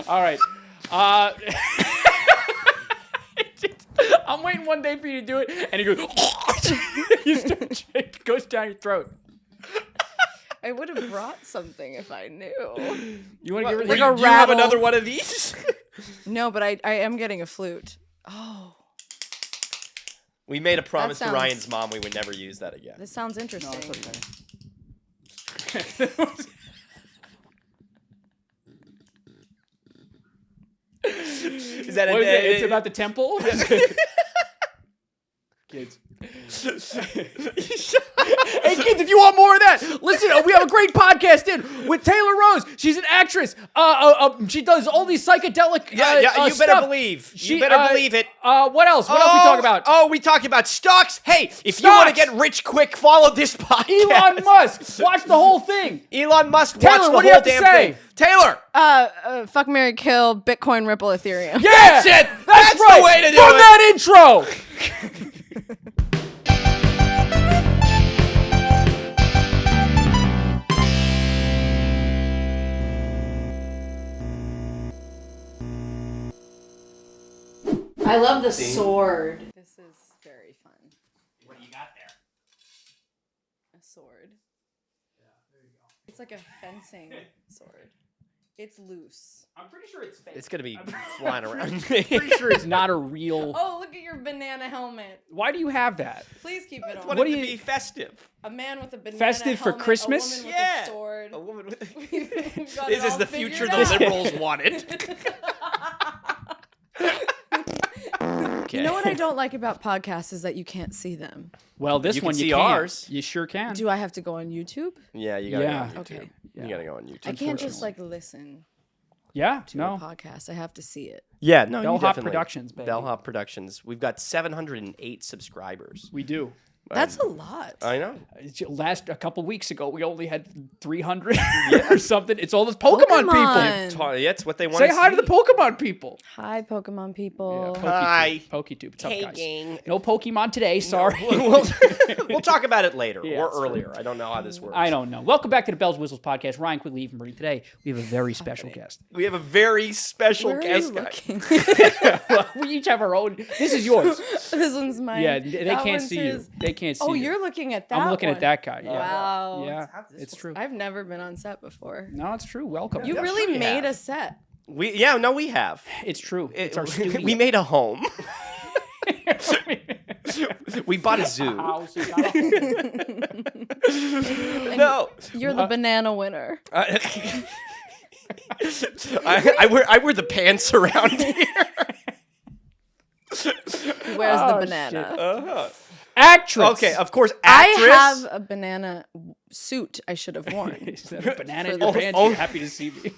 All right. I'm waiting one day for you to do it, and he goes. It goes down your throat. I would have brought something if I knew. You want to give like it? a Do you have another one of these? No, but I am getting a flute. Oh. We made a promise sounds- to Ryan's mom we would never use that again. This sounds interesting. No, it's okay. Is that What is it? It's about the temple? Kids. Hey kids, if you want more of that, listen, we have a great podcast in with Taylor Rose. She's an actress. She does all these psychedelic you better stuff. believe. She, You better believe it. What else? What else we talk about? Oh, we talk about stocks. Hey, if you want to Stocks. get rich quick, follow this podcast. Elon Musk. Watch the whole thing. Elon Musk Taylor, watch the what do you whole have to damn say? thing. Taylor. Fuck, marry, kill, Bitcoin, Ripple, Ethereum. Yeah, That's it. That's right. the way to do Run it. that intro. I love the sword. This is very fun. What do you got there? A sword. Yeah, there you go. It's like a fencing sword. It's loose. I'm pretty sure it's fake. It's gonna be flying around. Pretty sure it's not a real. Oh, look at your banana helmet. Why do you have that? Please keep it on. Want What it do to you- be festive. A man with a banana Festive for helmet, Christmas? A woman with Yeah. a sword. A woman with. We've got This it is all the figured future the out. liberals wanted. Okay. You know what I don't like about podcasts is that you can't see them. Well, this You one can you see can. ours. You sure can. Do I have to go on YouTube? Yeah, you gotta Yeah. go on YouTube. Okay. You gotta go on YouTube. I can't just like listen Yeah. to a No. podcast. I have to see it. Yeah, no, you Bellhop definitely. Productions, baby. Bellhop Productions. We've got 708 subscribers. We do. That's a lot. I know. A couple weeks ago, we only had 300 or something. It's all those Pokemon people. Pokemon. Yeah, it's what they want Say to hi to the Pokemon people. Hi, Pokemon people. Hi. PokeTube. What's up, Hey, guys? gang. No Pokemon today. Sorry. We'll talk about it later Yeah, or it's true. earlier. I don't know how this works. I don't know. Welcome back to the Bells Whistles podcast. Ryan Quigley, Eve Marie. Today, we have a very special guest. We have a very special Where are you guest guy. looking? We each have our own. This is yours. This one's mine. Yeah, they That can't one's see you. his. They can't see Oh, you. you're looking at that I'm looking one. at that guy. Yeah. Wow. Yeah, it's true. I've never been on set before. No, it's true. Welcome. You Yeah, really sure you made have. a set. We have. It's true. It's our studio. We made a home. We bought a zoo. House, we got a home. No. You're the banana winner. I wear the pants around here. Where's Oh, the banana? Actress. Okay, of course, actress. I have a banana suit I should have worn. Is that a banana in For your the- pants? Oh. You're happy to see me.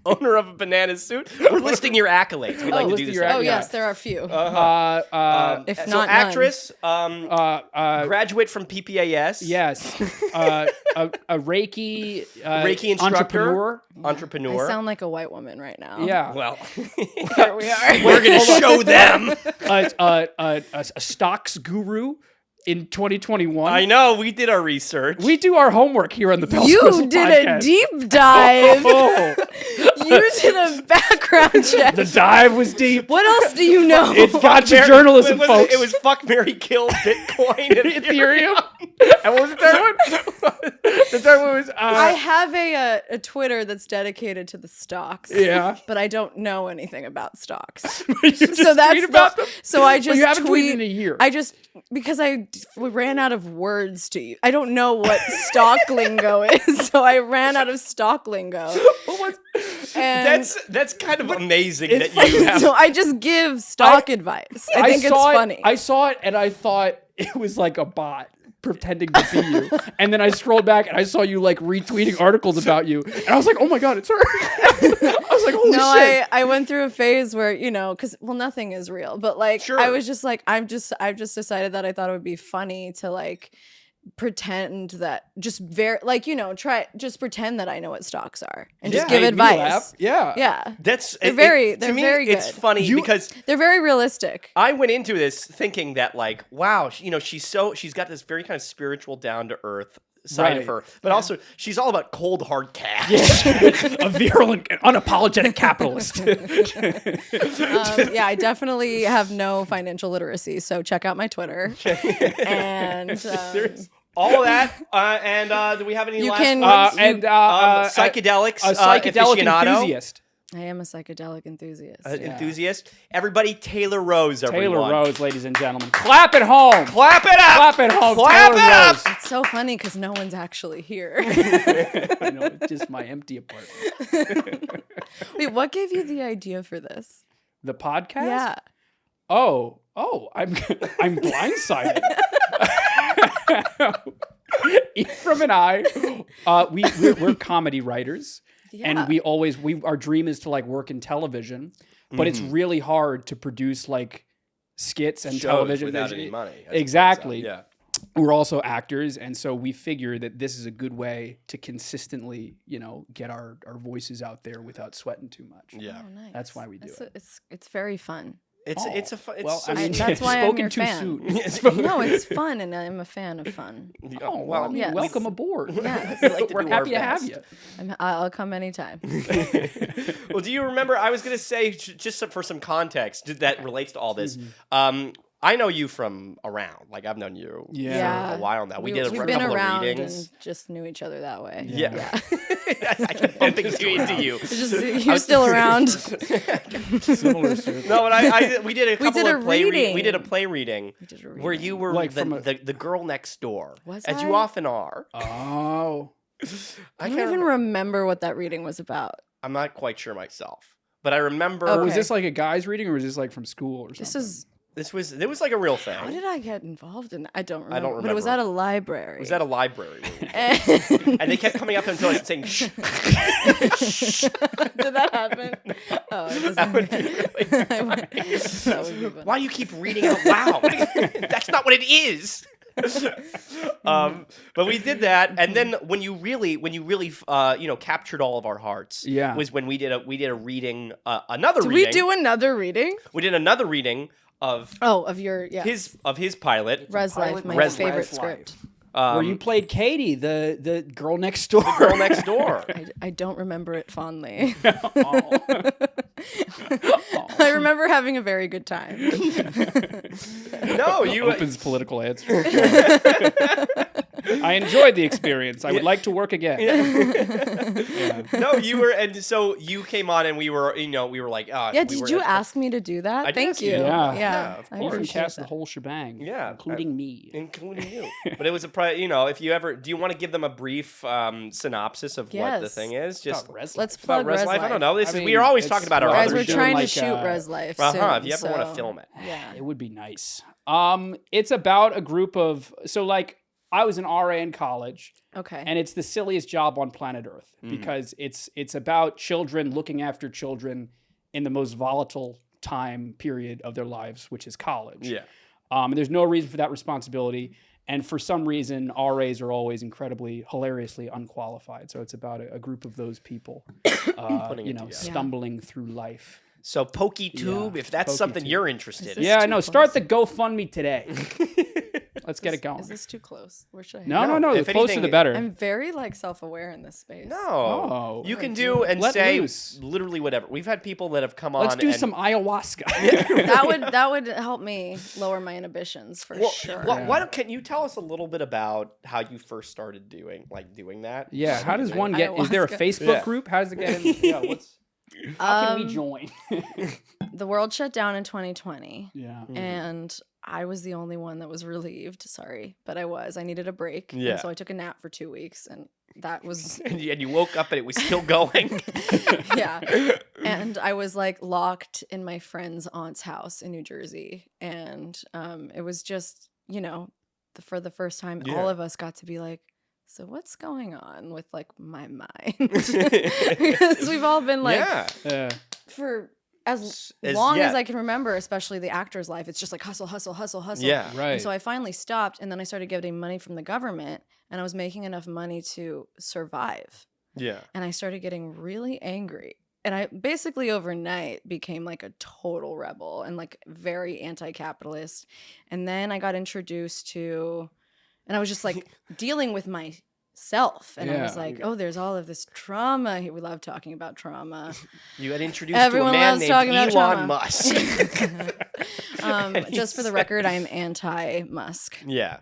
Owner of a banana suit. We're listing your accolades. We like to do listing this. your every Oh, time. yes, there are a few. If If So not actress, graduate graduate from PPAS. yes, a Reiki Reiki instructor. entrepreneur. Entrepreneur. I sound like a white woman right now. Yeah, well, Here we are. we're gonna show them. a stocks guru in 2021. I know. We did our research. We do our homework here on the Bells You Whistles did podcast. a deep dive. Oh, You did a background check. the dive was deep. What else do you know? It's gotcha Mary- journalism, it was, folks. It was fuck, Mary, kill, Bitcoin, and Ethereum. And what was the third one? The third one was I have a Twitter that's dedicated to the stocks. yeah. But I don't know anything about stocks. You just So that's tweet about them. So I But just you haven't tweet. tweeted in a year. I just because we ran out of words to use. I don't know what stock lingo is, so I ran out of stock lingo. What was- And that's kind of amazing it's that you have. so I just give stock advice. I think it's saw it- funny. I saw it and I thought it was like a bot pretending to be you. And then I scrolled back and I saw you like retweeting articles about you. And I was like, oh my God, it's her. I was like, holy no, shit. I went through a phase where, because nothing is real, but like Sure. I was just like I've just decided that I thought it would be funny to like pretend that just just pretend that I know what stocks are and just give Made me advice. laugh. Yeah. Yeah. That's They're to very me, good. It's funny because They're very realistic. I went into this thinking that like, wow, she's got this very kind of spiritual, down to earth side of her, but also she's all about cold hard cash. A virulent, unapologetic capitalist. Yeah, I definitely have no financial literacy, so check out my Twitter. And All of that, and do we have any You last can- ones? A Psychedelics, psychedelic aficionado. enthusiast. I am a psychedelic enthusiast. Enthusiast. Everybody, Taylor Rose, everyone. Taylor Rose, ladies and gentlemen. Clap at home. Clap it up. Clap at home. Clap Taylor it up. Rose. It's so funny because no one's actually here. I know, it's just my empty apartment. Wait, what gave you the idea for this? The podcast? Yeah. Oh, I'm blindsided. Ephraim and I, we're comedy writers, Yeah. and our dream is to like work in television, but it's really hard to produce like skits and Shows television without any money. as it turns out. Exactly. Yeah. We're also actors, and so we figure that this is a good way to consistently, get our voices out there without sweating too much. Yeah. Oh, nice. That's why we do it. It's very fun. It's a fun. Well, So I mean, that's why I'm spoken your too fan. soon. No, it's fun, and I'm a fan of fun. Oh, well, I mean, yes. welcome aboard. Yes. We like to We're do our happy to have best. you. I'll come anytime. Well, do you remember? I was going to say, just for some context that relates to all this. I know you from around. Like, I've known you Yeah. for a while now. We did a We've couple been around of readings. and just knew each other that way. Yeah. I kept bumping into you. It's just you're still around. Similar circle. No, but we did a couple did a of play reading. We did a play reading did a where you were Like the girl next door, Was as I? you often are. Oh. I don't even remember what that reading was about. I'm not quite sure myself, but I remember Okay. Was this like a guy's reading, or was this like from school or something? This it is was like a real thing. how did I get involved in that? I don't remember. don't But it was remember. at a library. It was at a library, and and they kept coming up to us and saying, "Shh." did that happen? Oh, it doesn't. That would be really That would be fun. Why do you keep reading out loud? That's not what it is. But we did that, and then when you really captured all of our hearts, Yeah. was when we did a reading, another Did reading. we do another reading? We did another reading of Of your his pilot, Res Life, my Res favorite Life. script. Where you played Katie, the girl next door. Girl Next Door. I don't remember it fondly. Oh. I remember having a very good time. No, you. Opens political answer. I enjoyed the experience. I would like to work again. Yeah. No, you were, and so you came on, and we were like, Yeah, we did were you at- ask me to do that? I did Thank ask you. you. Yeah. Yeah, of I course. You appreciate cast the that. whole shebang. Yeah, including me. including you. But it was if you ever, do you want to give them a brief synopsis of what the Yes. thing is? Just About Res Let's Life. about plug Res Res Life. I Life. don't know. I We mean, are always it's- talking about our well, Guys, other we're doing trying to like, shoot Res Life if soon. you ever want to so- film it. Yeah. It would be nice. It's about a group of I was an RA in college, Okay. and it's the silliest job on planet Earth because it's about children looking after children in the most volatile time period of their lives, which is college. Yeah. And there's no reason for that responsibility. And for some reason, RAs are always incredibly, hilariously unqualified. So it's about a group of those people, Putting it together. stumbling through life. So PokeTube, Yeah, if that's PokeTube. something you're interested in. Is Yeah, too I know. close? Start the GoFundMe today. Let's get it going. Is this too close? Where should I? No. No, The if closer anything, the better. I'm very self-aware in this space. No. Oh. You can do and Let say loose. literally whatever. We've had people that have come on. Let's do and, some ayahuasca. That would help me lower my inhibitions for sure. Why don't, can you tell us a little bit about how you first started doing that? Yeah. How does one get? Is there a Ayahuasca. Facebook Yeah. group? How does it get in? Yeah. How can we join? The world shut down in 2020. Yeah. And I was the only one that was relieved. Sorry, but I needed a break. Yeah. And so I took a nap for 2 weeks, and that was And you woke up and it was still going. yeah. And I was like locked in my friend's aunt's house in New Jersey, and it was just for the first time, Yeah. all of us got to be like, so what's going on with like my mind? Because we've all been like yeah. for as As- long yeah. as I can remember, especially the actor's life, it's just like hustle, hustle, hustle, hustle. Yeah. Right. And so I finally stopped, and then I started getting money from the government, and I was making enough money to survive. Yeah. And I started getting really angry. And I basically overnight became like a total rebel and like very anti-capitalist. And then I got introduced to, and I was just like dealing with my self. And I Yeah. was like, oh, there's all of this trauma. We love talking about trauma. You had introduced Everyone to a man loves named talking about Elon trauma. Musk. Just for the record, I'm anti-Musk. Yeah.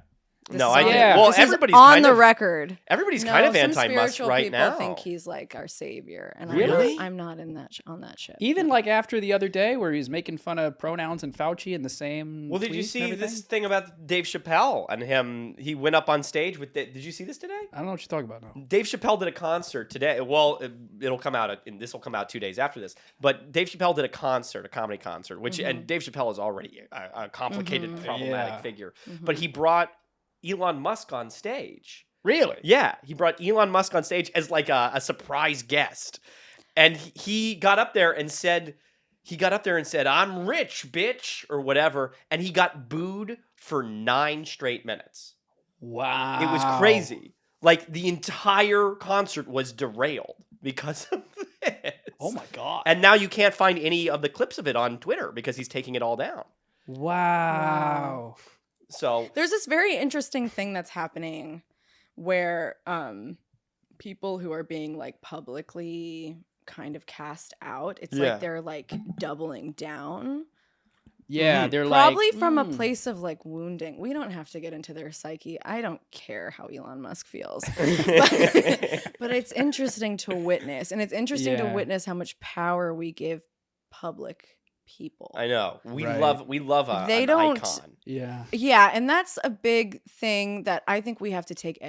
This No, is I on- did. Yeah. Well, this is everybody's on kind the of record. everybody's No, kind of some anti-Musk spiritual right people now. think he's like our savior, and Really? I'm not in that on that ship. Even like after the other day where he was making fun of pronouns and Fauci in the same. Well, did you tweet and see everything? this thing about Dave Chappelle and him? He went up on stage with. Did you see this today? I don't know what you're talking about now. Dave Chappelle did a concert today. Well, it'll come out. This will come out 2 days after this. But Dave Chappelle did a comedy concert, which and Dave Chappelle is already a complicated, problematic Yeah. figure. But he brought Elon Musk on stage. Really? Yeah, he brought Elon Musk on stage as like a surprise guest, and he got up there and said, "I'm rich, bitch," or whatever, and he got booed for 9 straight minutes. Wow. It was crazy. Like the entire concert was derailed because of this. Oh my god. And now you can't find any of the clips of it on Twitter because he's taking it all down. Wow. So There's this very interesting thing that's happening where people who are being like publicly kind of cast out, it's Yeah. like they're like doubling down. Yeah, they're Probably like from a place of like wounding. We don't have to get into their psyche. I don't care how Elon Musk feels. But it's interesting to witness. And it's interesting to Yeah. witness how much power we give public people. I know we Right. love a They an don't- icon. Yeah. Yeah, and that's a big thing that I think we have to take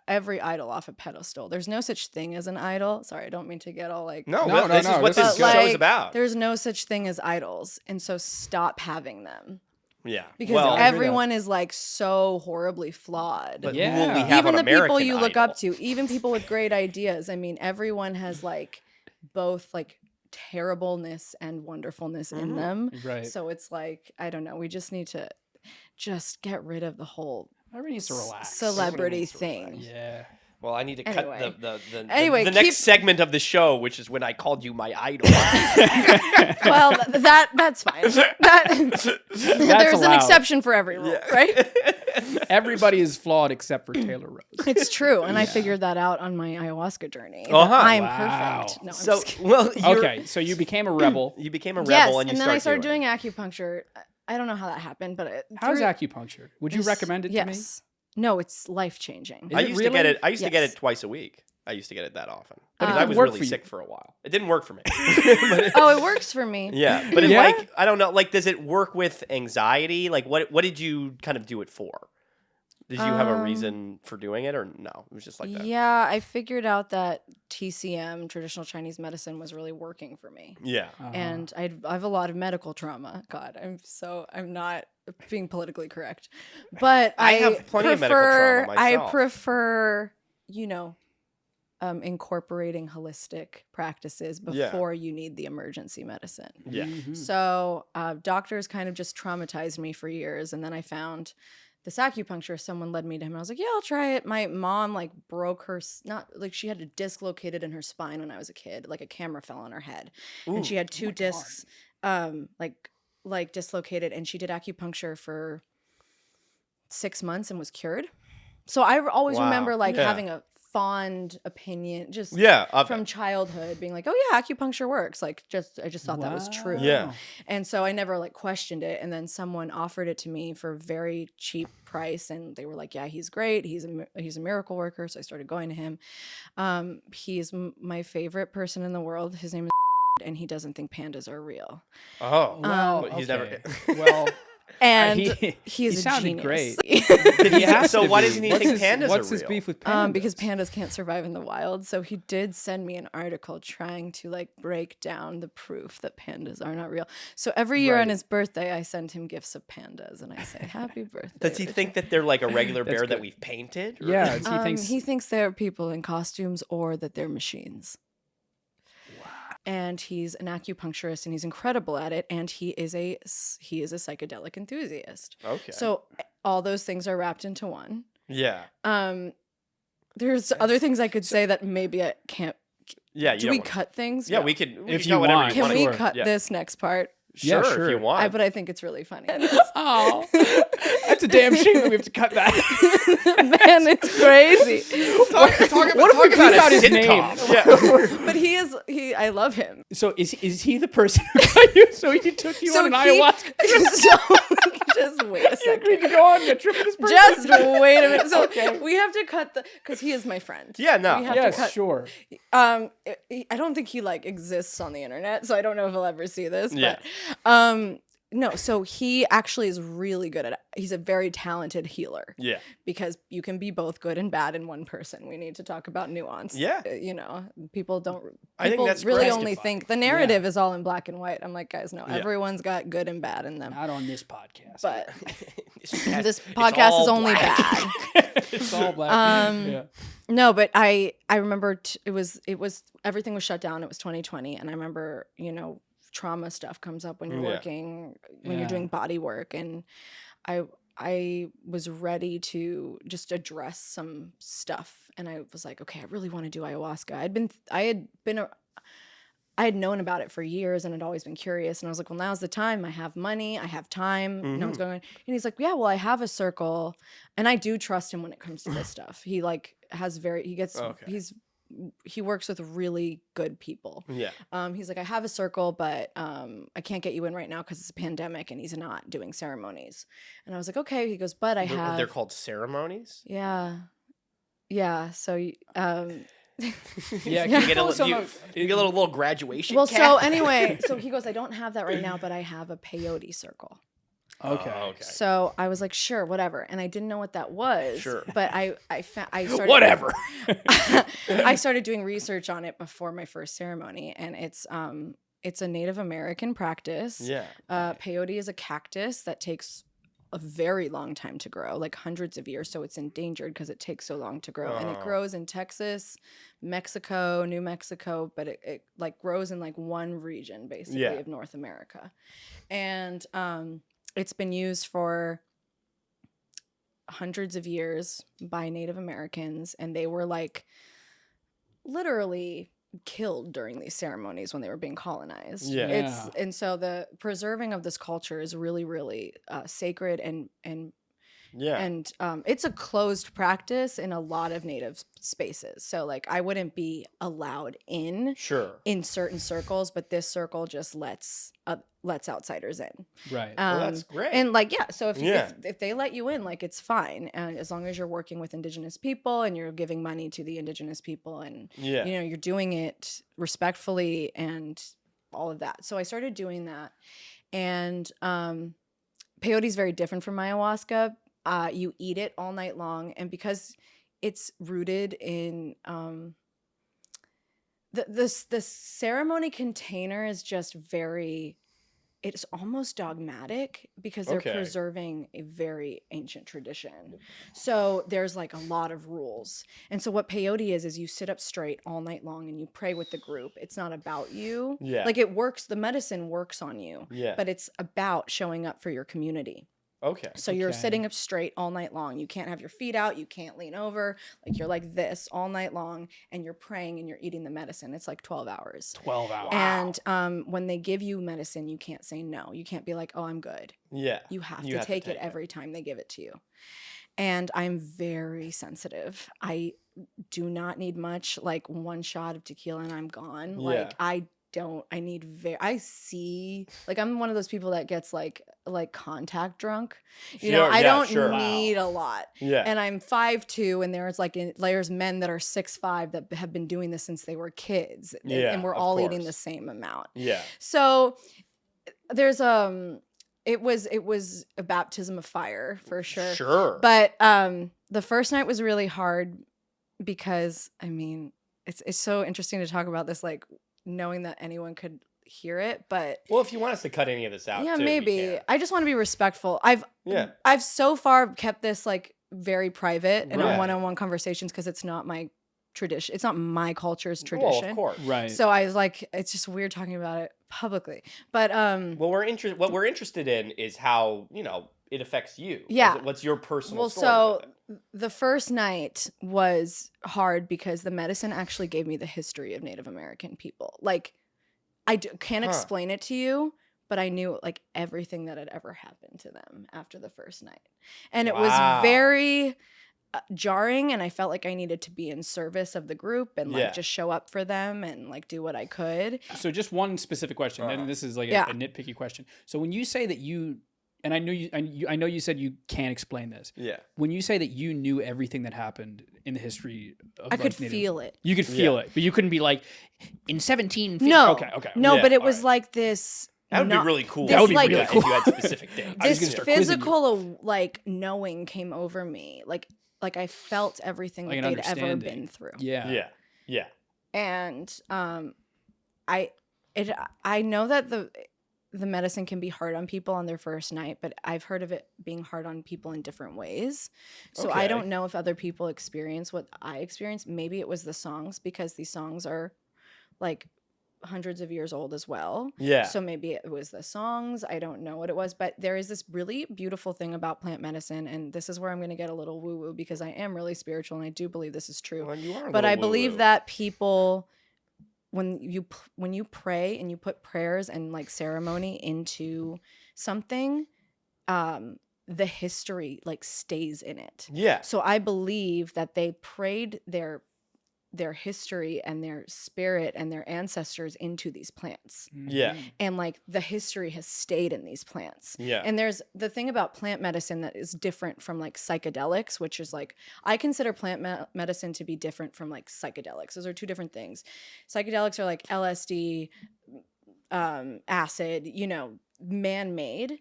every idol off a pedestal. There's no such thing as an idol. Sorry, I don't mean to get all like No, No, this no, is what this this is show good. is about. There's no such thing as idols, and so stop having them Yeah, because well, everyone is like so horribly flawed. but Yeah. who will we have Even on the people American you look Idol? up to, even people with great ideas. I mean, everyone has like both like terribleness and wonderfulness in them. Right. So it's like, I don't know. We just need to just get rid of the whole Everybody needs to relax. celebrity needs to thing. relax. Yeah. Well, I need to Anyway. cut the Anyway, next keep- segment of the show, which is when I called you my idol. Well, that's fine. There's an allowed. exception for every rule, right? Everybody is flawed except for Taylor Rose. It's true, and I figured that out on my ayahuasca journey. that Uh-huh. I'm Wow. perfect. No, I'm So, just kidding. well, you're, Okay, so you became a rebel. you became a rebel Yes, and you then I started started doing acupuncture. I don't know how that happened, but How's through- acupuncture? Would you Yes. recommend it to me? Yes. No, it's life changing. Is I it used to get really? it. I used to get Yes. it twice a week. I used to get it that often. But it I didn't was work really for you. sick for a while. It didn't work for me. Oh, it works for me. Yeah, but it, Yeah? like I don't know. Like, does it work with anxiety? Like, what did you kind of do it for? Did you have a reason for doing it, or no? It was just like that. Yeah, I figured out that TCM, traditional Chinese medicine, was really working for me. Yeah. And I have a lot of medical trauma. God, I'm not being politically correct, but I have plenty of medical trauma I myself. prefer, incorporating holistic practices Yeah. before you need the emergency medicine. Yeah. So doctors kind of just traumatized me for years, and then I found this acupuncture. Someone led me to him. I was like, yeah, I'll try it. My mom like broke her, she had a disc located in her spine when I was a kid. Like a camera fell on her head, and she had 2 discs, like dislocated. And she did acupuncture for 6 months and was cured. So I always Wow. remember like Yeah. having a fond opinion, just Yeah. from childhood, being like, oh yeah, acupuncture works. Like I just thought that was true. Yeah. And so I never like questioned it. And then someone offered it to me for a very cheap price. And they were like, yeah, he's great. He's a miracle worker. So I started going to him. He's my favorite person in the world. His name is and he doesn't think pandas are real. Oh. Well, But he's okay. never. Well, And he he's a sounded genius. great. He has to so why be. doesn't he What's think his- pandas What's are his real? beef with pandas? Because pandas can't survive in the wild. So he did send me an article trying to like break down the proof that pandas are not real. So every year on Right. his birthday, I send him gifts of pandas and I say, happy birthday. Does he think that they're like a regular bear that good. we've painted? or- Yeah, He thinks they're people in costumes or that they're machines. And he's an acupuncturist and he's incredible at it. And he is a psychedelic enthusiast. Okay. So all those things are wrapped into one. Yeah. There's other things I could say that maybe I can't. Yeah. You Do don't we wanna- cut things? Yeah, No. we could. If If you you whatever want. you Can want. we Sure. cut Yeah. this next part? Yeah, Sure, if sure. you want. But I think it's really funny. Oh. That's a damn shame that we have to cut that. Man, it's crazy. What if we talk bleep out his sitcom. name? But I love him. So is he the person who got you? So he took you on an ayahuasca? Just wait a You second. agreed to go on a trip with this person? Just wait a minute. So Okay. we have to cut because he is my friend. Yeah, no. We have to Yes, cut. sure. I don't think he like exists on the internet, so I don't know if he'll ever see this. Yeah. But no, so he actually is really good at it. He's a very talented healer. Yeah. Because you can be both good and bad in one person. We need to talk about nuance. Yeah. You know, people don't. I think People that's really great. only think the narrative is all in black and white. I'm like, guys, no, Yeah. everyone's got good and bad in them. Not on this podcast. But It's this podcast all is only black. bad. It's all black. Yeah. No, but I remember it was everything was shut down. It was 2020, and I remember, you know, trauma stuff comes up when you're Yeah. working, when Yeah. you're doing body work, and I was ready to just address some stuff, and I was like, okay, I really want to do ayahuasca. I had known about it for years and had always been curious, and I was like, well, now's the time. I have money, I have time. No one's going on. And he's like, yeah, well, I have a circle, and I do trust him when it comes to this stuff. He like has he works with really good people. Yeah. He's like, I have a circle, but I can't get you in right now because it's a pandemic and he's not doing ceremonies. And I was like, okay. He goes, but I have. They're called ceremonies? Yeah. So Yeah, You can get tell a us some little, of- you get a little graduation well, cap? so anyway, so he goes, I don't have that right now, but I have a peyote circle. Okay. Okay. So I was like, sure, whatever. And I didn't know what that was. Sure. But I started. Whatever. I started doing research on it before my first ceremony, and it's a Native American practice. Yeah. Peyote is a cactus that takes a very long time to grow, like hundreds of years. So it's endangered because it takes so long to grow. And it grows in Texas, Mexico, New Mexico, but it like grows in like one region basically of North America. And it's been used for hundreds of years by Native Americans, and they were like literally killed during these ceremonies when they were being colonized. Yeah. And so the preserving of this culture is really, really sacred and it's a closed practice in a lot of Native spaces. So like I wouldn't be allowed in certain circles, but this circle just lets outsiders in. Right. Well, that's great. And like, yeah, so if they let you in, like it's fine. And as long as you're working with Indigenous people and you're giving money to the Indigenous people and you know, you're doing it respectfully and all of that. So I started doing that. And peyote is very different from ayahuasca. You eat it all night long, and because it's rooted in the ceremony container is just very, it's almost dogmatic because they're preserving a very ancient tradition. So there's like a lot of rules. And so what peyote is you sit up straight all night long and you pray with the group. It's not about you. Yeah. Like it works, the medicine works on you. Yeah. But it's about showing up for your community. Okay. So you're sitting up straight all night long. You can't have your feet out. You can't lean over. Like you're like this all night long, and you're praying and you're eating the medicine. It's like 12 hours. 12 hours. And when they give you medicine, you can't say no. You can't be like, oh, I'm good. Yeah. You have to take it every time they give it to you. And I'm very sensitive. I do not need much, like one shot of tequila and I'm gone. Like I see, like I'm one of those people that gets like contact drunk. You know, I don't need a lot. Yeah. And I'm 5'2", and there's men that are 6'5" that have been doing this since they were kids. And we're all eating the same amount. Yeah. So there's it was a baptism of fire for sure. Sure. But the first night was really hard because I mean, it's so interesting to talk about this, like knowing that anyone could hear it, but well, if you want us to cut any of this out, yeah, too, maybe. I just want to be respectful. I've so far kept this like very private and on one-on-one conversations because it's not my tradition. It's not my culture's tradition. Well, of course. Right. So I was like, it's just weird talking about it publicly. But well, what we're interested in is how, you know, it affects you. Yeah. What's your personal story? So with it? the first night was hard because the medicine actually gave me the history of Native American people. Like, I can't explain it to you, but I knew like everything that had ever happened to them after the first night. And it Wow. was very jarring, and I felt like I needed to be in service of the group and like Yeah. just show up for them and like do what I could. So just one specific question, and this is like Yeah. a nitpicky question. So when you say that you, and I know you said you can't explain this. Yeah. When you say that you knew everything that happened in the history of I could Native- feel it. You could feel Yeah. it, but you couldn't be like in 1750. No. Okay. No, Yeah, but it all was right. like this. That would not- be really cool. That would be if really you- cool. If you had specific dates. I was This gonna start quizzing you. physical like knowing came over me. Like I felt everything Like that an they'd ever understanding. been through. Yeah. Yeah. Yeah. And I know that the medicine can be hard on people on their first night, but I've heard of it being hard on people in different ways. So I Okay. don't know if other people experience what I experienced. Maybe it was the songs, because these songs are like hundreds of years old as well. Yeah. So maybe it was the songs. I don't know what it was, but there is this really beautiful thing about plant medicine, and this is where I'm going to get a little woo-woo, because I am really spiritual and I do believe this is true. Well, you are a But little I believe woo-woo. that people, when you pray and you put prayers and like ceremony into something, the history like stays in it. Yeah. So I believe that they prayed their history and their spirit and their ancestors into these plants, Yeah. and like the history has stayed in these plants. Yeah. And there's the thing about plant medicine that is different from like psychedelics, which is like, I consider plant medicine to be different from like psychedelics. Those are two different things. Psychedelics are like LSD, acid, man-made.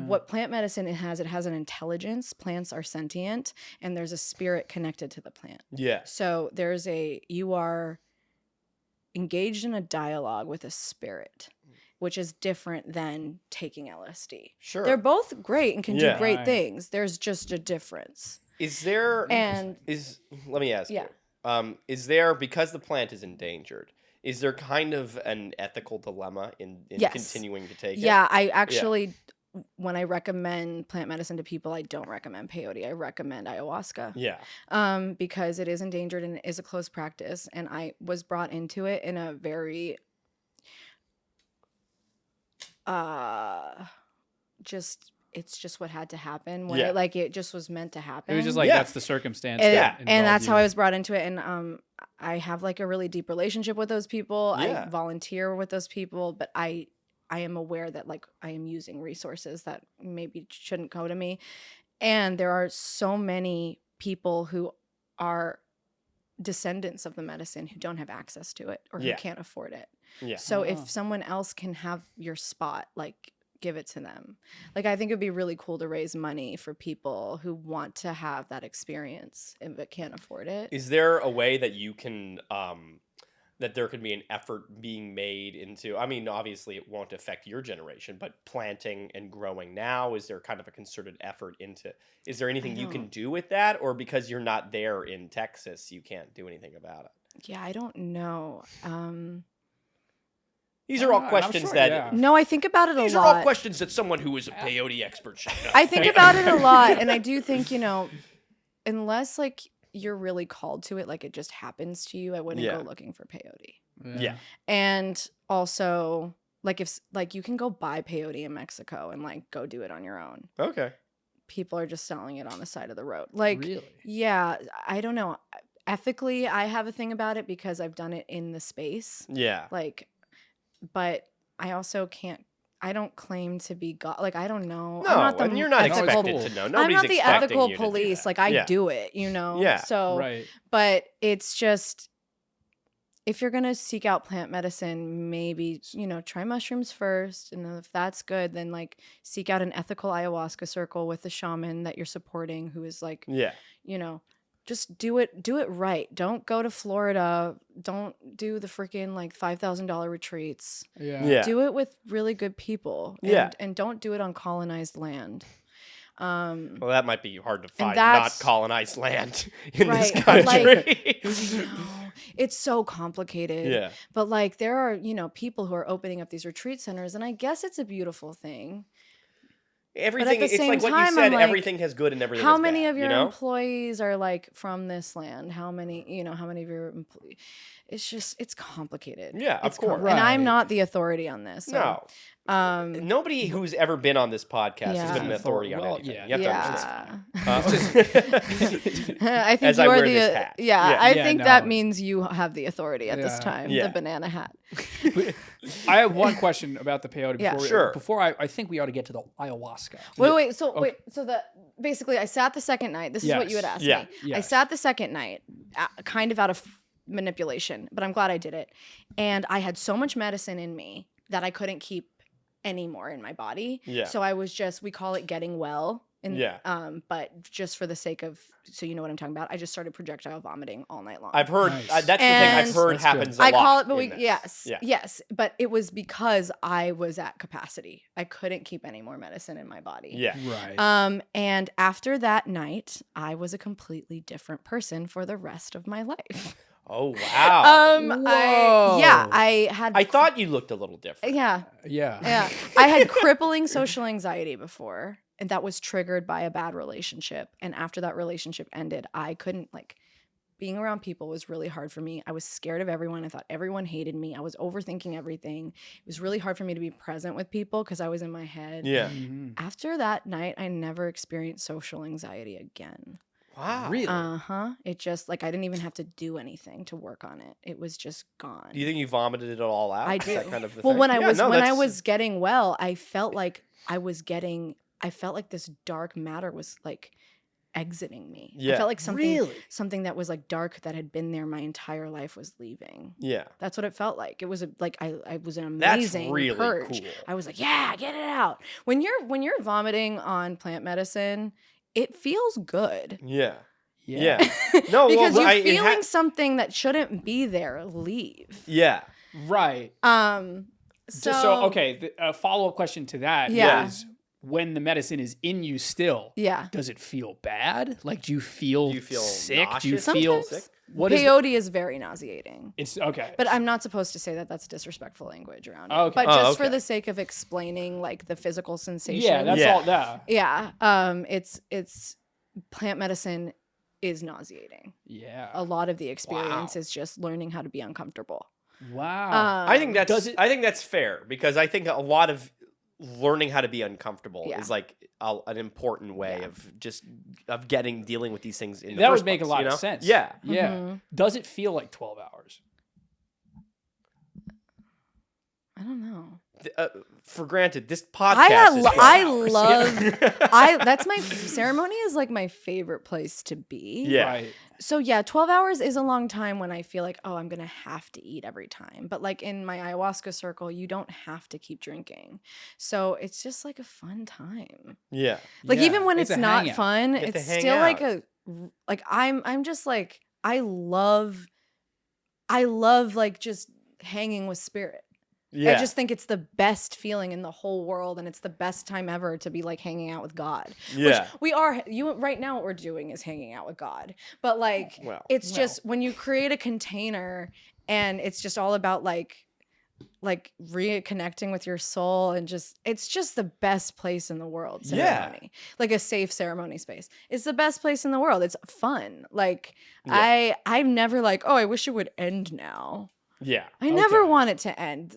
What plant medicine it has an intelligence. Plants are sentient, and there's a spirit connected to the plant. Yeah. So you are engaged in a dialogue with a spirit, which is different than taking LSD. Sure. They're both great and can Yeah. do great Right. things. There's just a difference. Is there And let me ask Yeah. you. Is there, because the plant is endangered, is there kind of an ethical dilemma in Yes. continuing to take it? yeah, I actually, when I recommend plant medicine to people, I don't recommend peyote. I recommend ayahuasca. Yeah. Because it is endangered and it is a closed practice. And I was brought into it in a very, it's just what had to happen. When Yeah. it just was meant to happen. It was just like Yeah. that's the circumstance. And, that and involved that's you. how I was brought into it. And I have like a really deep relationship with those people. Yeah. I volunteer with those people, but I am aware that like I am using resources that maybe shouldn't go to me. And there are so many people who are descendants of the medicine who don't have access to it or who Yeah. can't afford it. Yeah. So Oh. if someone else can have your spot, like give it to them. Like I think it'd be really cool to raise money for people who want to have that experience but can't afford it. Is there a way that you can that there could be an effort being made into, I mean, obviously it won't affect your generation, but planting and growing now, is there kind of a concerted effort into, is there anything you can don't- do with that? Or because you're not there in Texas, you can't do anything about it? Yeah, I don't know. These are all I'm questions sure, that, yeah. No, I think about it a these lot. are all questions that someone who is a peyote expert should know. I think about it a lot, and I do think, unless like you're really called to it, like it just happens to you, I wouldn't Yeah. go looking for peyote. Yeah. And also, like if like you can go buy peyote in Mexico and like go do it on your own. Okay. People are just selling it on the side of the road. Like, Really? yeah, I don't know. Ethically, I have a thing about it because I've done it in the space. Yeah. Like, but I also can't. I don't claim to be God. Like, I don't know. No, I'm not the and you're not ethical- expected to know. I'm Nobody's not the expecting ethical you to do police. that. Like, I Yeah. do it, Yeah. So, Right. but it's just, if you're gonna seek out plant medicine, maybe try mushrooms first, and then if that's good, then like seek out an ethical ayahuasca circle with the shaman that you're supporting, who is like, Yeah. just do it right. Don't go to Florida. Don't do the freaking like $5,000 retreats. Yeah. Yeah. Do it with really good people. And, Yeah. and don't do it on colonized land. Well, that might be hard to find not that's- colonized land in this Right, but, like- country. No, it's so complicated. Yeah. But like there are, people who are opening up these retreat centers, and I guess it's a beautiful thing. Everything, the it's same like what you time, said, I'm like, everything has good and everything How has many bad, of your you know? employees are like from this land? How many of your employees? It's complicated. Yeah, of It's course. And I'm Right. not the authority on this. So No. Nobody who's ever been on this podcast Yeah. has been an authority on Well, anything. yeah. You have to Yeah. understand. I think As I you are wear the this hat. yeah. Yeah. I Yeah, think no. that means you have the authority at this Yeah. time. Yeah. The banana hat. I have one question about the peyote. Yeah. Before, Sure. Before I think we ought to get to the ayahuasca. Wait. So basically, I sat the second night. This is what you had Yes. asked Yeah. me. I Yes. sat the second night, kind of out of manipulation, but I'm glad I did it. And I had so much medicine in me that I couldn't keep any more in my body. Yeah. So I was we call it getting well. Yeah. But just for the sake of, so you know what I'm talking about, I just started projectile vomiting all night long. I've heard Nice. that's the thing I've And- heard That's happens good. a I lot. call it, but in this. yes, Yeah. yes, but it was because I was at capacity. I couldn't keep any more medicine in my body. Yeah. Right. And after that night, I was a completely different person for the rest of my life. Oh wow. Whoa. I had. I thought you looked a little different. Yeah, Yeah. yeah. I had crippling social anxiety before, and that was triggered by a bad relationship. And after that relationship ended, I couldn't being around people was really hard for me. I was scared of everyone. I thought everyone hated me. I was overthinking everything. It was really hard for me to be present with people because I was in my head. Yeah. Mhm. After that night, I never experienced social anxiety again. Wow. Really? It just I didn't even have to do anything to work on it. It was just gone. Do you think you vomited it all out? I Is do. that kind of the Well, thing? when I Yeah, was no, when I that's- was getting well, I felt like I felt like this dark matter was exiting me. I Yeah. felt like something Really? something that was dark that had been there my entire life was leaving. Yeah. That's what it felt like. It was I was an That's amazing really purge. cool. I was like, yeah, get it out. When you're vomiting on plant medicine, it feels good. Yeah. Yeah. Yeah. No, Because well, you're it feeling something that shouldn't be there leave. Yeah. Right. So Okay. A follow-up question to that Yeah. is, when the medicine is in you still, yeah. does it feel bad? Like, do you feel sick? Do you nauseous? feel Sometimes. what is? Peyote is very nauseating. It's okay. But I'm not supposed to say that. That's disrespectful language around it. Okay. But Oh, just for okay. the sake of explaining the physical sensation. yeah, that's Yeah. all. That. Yeah. It's plant medicine is nauseating. Yeah. A lot of the experience Wow. is just learning how to be uncomfortable. Wow. I think Does it- I think that's fair because I think a lot of learning how to be uncomfortable Yeah. is an important way of dealing with these things in the That first would make a place, lot you know? of sense. Yeah. Yeah. Mhm. Does it feel like 12 hours? I don't know. For granted, this podcast is I 12 hours. love that's my ceremony is my favorite place to be. Yeah. Right. So yeah, 12 hours is a long time when I feel like, oh, I'm going to have to eat every time. But in my ayahuasca circle, you don't have to keep drinking. So it's just a fun time. Yeah. Yeah, Even when it's a not hangout. fun, You get to it's hang still out. I'm just I love just hanging with spirit. Yeah. I just think it's the best feeling in the whole world, and it's the best time ever to be hanging out with God. Yeah. Which we are. Right now, what we're doing is hanging out with God. But Well. it's just when you create a container, and it's just all about reconnecting with your soul, and it's just the best place in the world. Yeah. Ceremony, a safe ceremony space. It's the best place in the world. It's fun. Yeah. I'm never oh, I wish it would end now. Yeah. I never Okay. want it to end.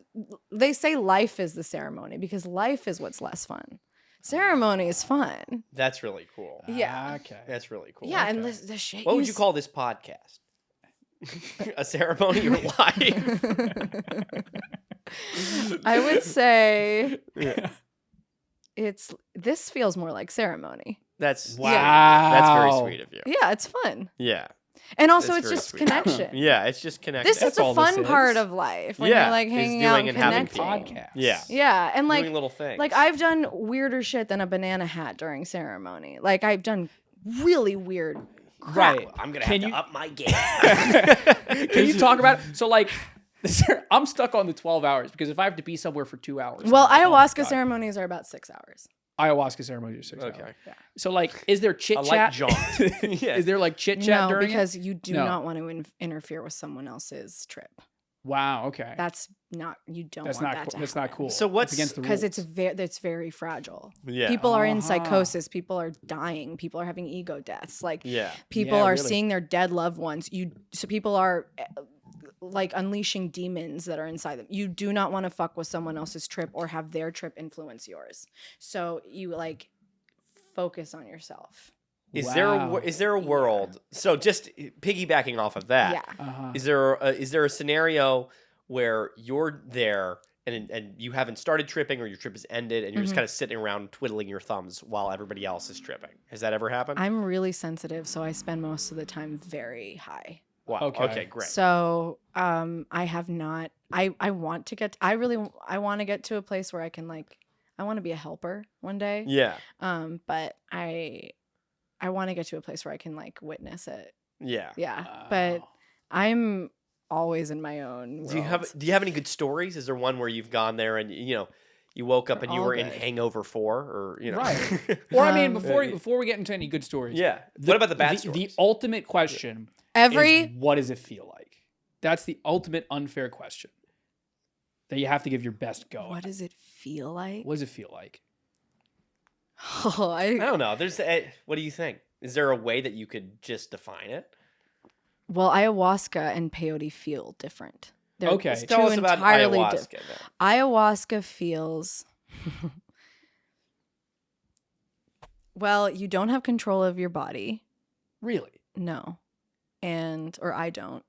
They say life is the ceremony because life is what's less fun. Ceremony is fun. That's really cool. Yeah. Okay. That's really cool. Yeah, and Okay. the shit. What would you call this podcast? A ceremony or life? I would say Yeah. this feels more like ceremony. That's Wow. That's very sweet of you. Yeah, it's fun. Yeah. And also That's it's very just sweet. connection. Yeah, it's just connected. This is That's the all this fun is. part of life when Yeah, you're is hanging out doing and and having connecting. Podcasts. Yeah. Yeah, and doing little things. I've done weirder shit than a banana hat during ceremony. I've done really weird crap. Right. I'm gonna Can have you- to up my game. Can you talk about it? So I'm stuck on the 12 hours because if I have to be somewhere for 2 hours. Well, I'm like, oh my ayahuasca God. ceremonies are about 6 hours. Ayahuasca ceremony is 6 Okay. hours. So is there chit I chat? like jaunt. Yeah. Is there chit chat No, during because it? you do No. not want to interfere with someone else's trip. Wow. Okay. That's not. You don't That's want not that cool. to That's not happen. cool. So That's what's- against the Because rules? it's very fragile. Yeah. People are in Uh-huh. psychosis. People are dying. People are having ego deaths. Yeah. People Yeah, are really. seeing their dead loved ones. So people are like unleashing demons that are inside them. You do not want to fuck with someone else's trip or have their trip influence yours. So you like focus on yourself. Is Wow. there a world? So just piggybacking off of that, Yeah. Uh-huh. is there a scenario where you're there and you haven't started tripping or your trip has ended and you're just kind of sitting around twiddling your thumbs while everybody else is tripping? Has that ever happened? I'm really sensitive, so I spend most of the time very high. Wow. Okay. Okay, great. So I have not. I want to get. I want to get to a place where I can like. I want to be a helper one day. Yeah. But I want to get to a place where I can like witness it. Yeah. Yeah. Wow. But I'm always in my own world. Do you have any good stories? Is there one where you've gone there and you woke up They're and you all were in good. Hangover 4 or Right. Or I mean, Um, before we get into any good stories, Yeah. What about the bad the stories? ultimate question Every is, what does it feel like? That's the ultimate unfair question that you have to give your best go. what at. does it feel like? What does it feel like? Oh, I don't know. What do you think? Is there a way that you could just define it? well, ayahuasca and peyote feel different. They're Okay. two Tell us about entirely ayahuasca. different. then. Ayahuasca feels well, you don't have control of your body. Really? No. Or I don't.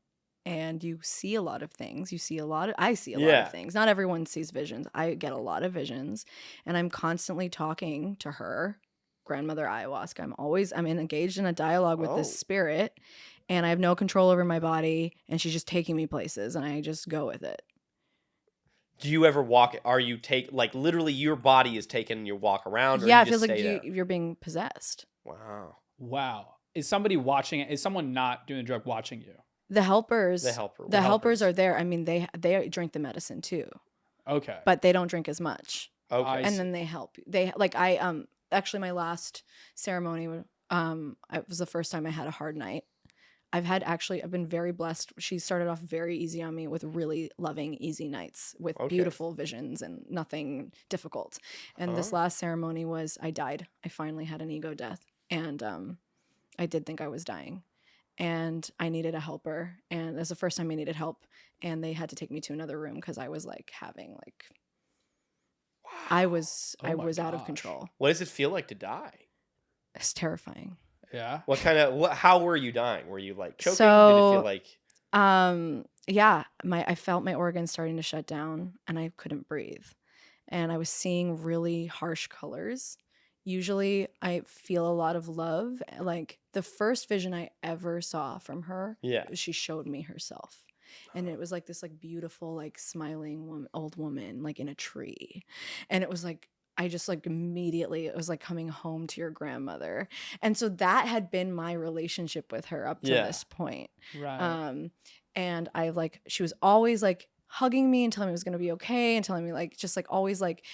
And you see a lot of things. I see a lot Yeah. of things. Not everyone sees visions. I get a lot of visions. And I'm constantly talking to her, grandmother ayahuasca. I'm engaged in a dialogue with Oh. this spirit. And I have no control over my body. And she's just taking me places. And I just go with it. Do you ever walk? Are you literally your body is taken and you walk around? Or Yeah, you it feels just like stay there? you're being possessed. Wow. Wow. Is somebody watching it? Is someone not doing the drug watching you? The helpers. The helper. The helpers are there. I mean, they drink the medicine too, Okay. but they don't drink as much. Okay. I And see. then they help you. They actually my last ceremony it was the first time I had a hard night. I've been very blessed. She started off very easy on me with really loving, easy nights with Okay. beautiful visions and nothing difficult. And this last ceremony was I died. I finally had an ego death. And I did think I was dying. And I needed a helper. And it was the first time I needed help. And they had to take me to another room because I was like having like I was Oh my out of gosh. control. What does it feel like to die? It's terrifying. Yeah. How were you dying? Were you like choking? Did it So- feel like Yeah, I felt my organs starting to shut down and I couldn't breathe. And I was seeing really harsh colors. Usually I feel a lot of love. Like the first vision I ever saw from her, Yeah. she showed me herself. And it was like this like beautiful like smiling old woman like in a tree. And it was like I just like immediately it was like coming home to your grandmother. And so that had been my relationship with her up to Yeah. this point. Right. And she was always like hugging me and telling me it was going to be okay and telling me like just like always like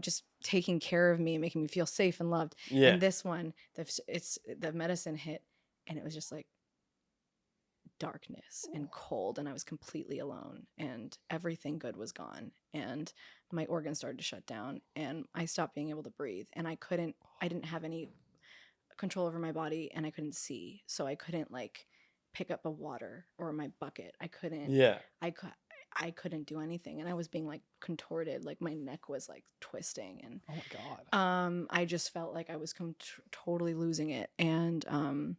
just taking care of me and making me feel safe and loved. Yeah. And this one the medicine hit and it was just like darkness and cold and I was completely alone and everything good was gone and my organs started to shut down and I stopped being able to breathe and I didn't have any control over my body and I couldn't see, so I couldn't like pick up a water or my bucket. I couldn't Yeah. I couldn't do anything and I was being like contorted, like my neck was like twisting and Oh my God. I just felt like I was totally losing it and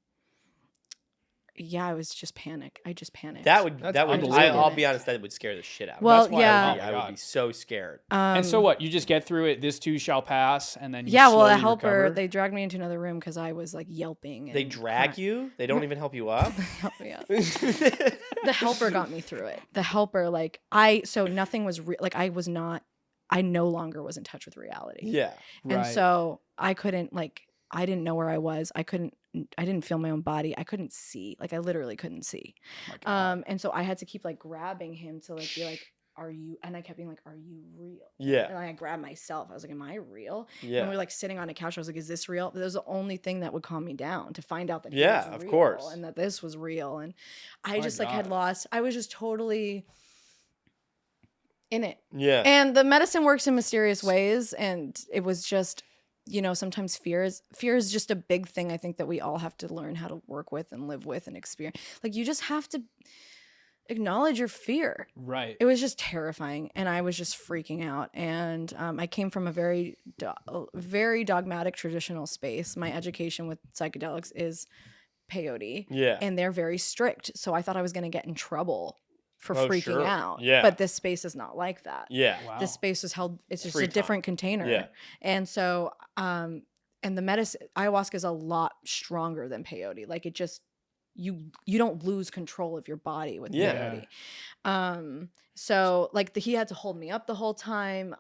yeah, I was just panic. I just panicked. That would That's I'll unbelievable. be honest, that would scare the shit out of me. Well, That's why yeah. Oh my I would God. be so scared. And so what? You just get through it. This too shall pass, and then you Yeah, well, slowly a helper, recover? they dragged me into another room because I was like yelping. They and drag you? They don't even help you up? Help me out. The helper got me through it. The helper, so nothing was like I no longer was in touch with reality. Yeah. And Right. so I couldn't I didn't know where I was. I didn't feel my own body. I couldn't see. Like I literally couldn't see. Oh my God. And so I had to keep like grabbing him to like be like, are you, and I kept being like, are you real? Yeah. And I grabbed myself. I was like, am I real? Yeah. And we were like sitting on a couch. I was like, is this real? That was the only thing that would calm me down, to find out that he Yeah, was of real course. and that this was real. And I My just had God. lost, I was just totally in it. Yeah. And the medicine works in mysterious ways. And it was just, sometimes fear is just a big thing. I think that we all have to learn how to work with and live with and experience. Like you just have to, acknowledge your fear. Right. It was just terrifying, and I was just freaking out. And I came from a very dogmatic traditional space. My education with psychedelics is peyote, and they're very strict. So I thought I was going to get in trouble for freaking out. Yeah. But this space is not like that. Yeah. Wow. This space is held. It's just Free a different container. Yeah. And so, and the medicine ayahuasca is a lot stronger than peyote. Like it just. You don't lose control of your body with peyote. So like he had to hold me up the whole time.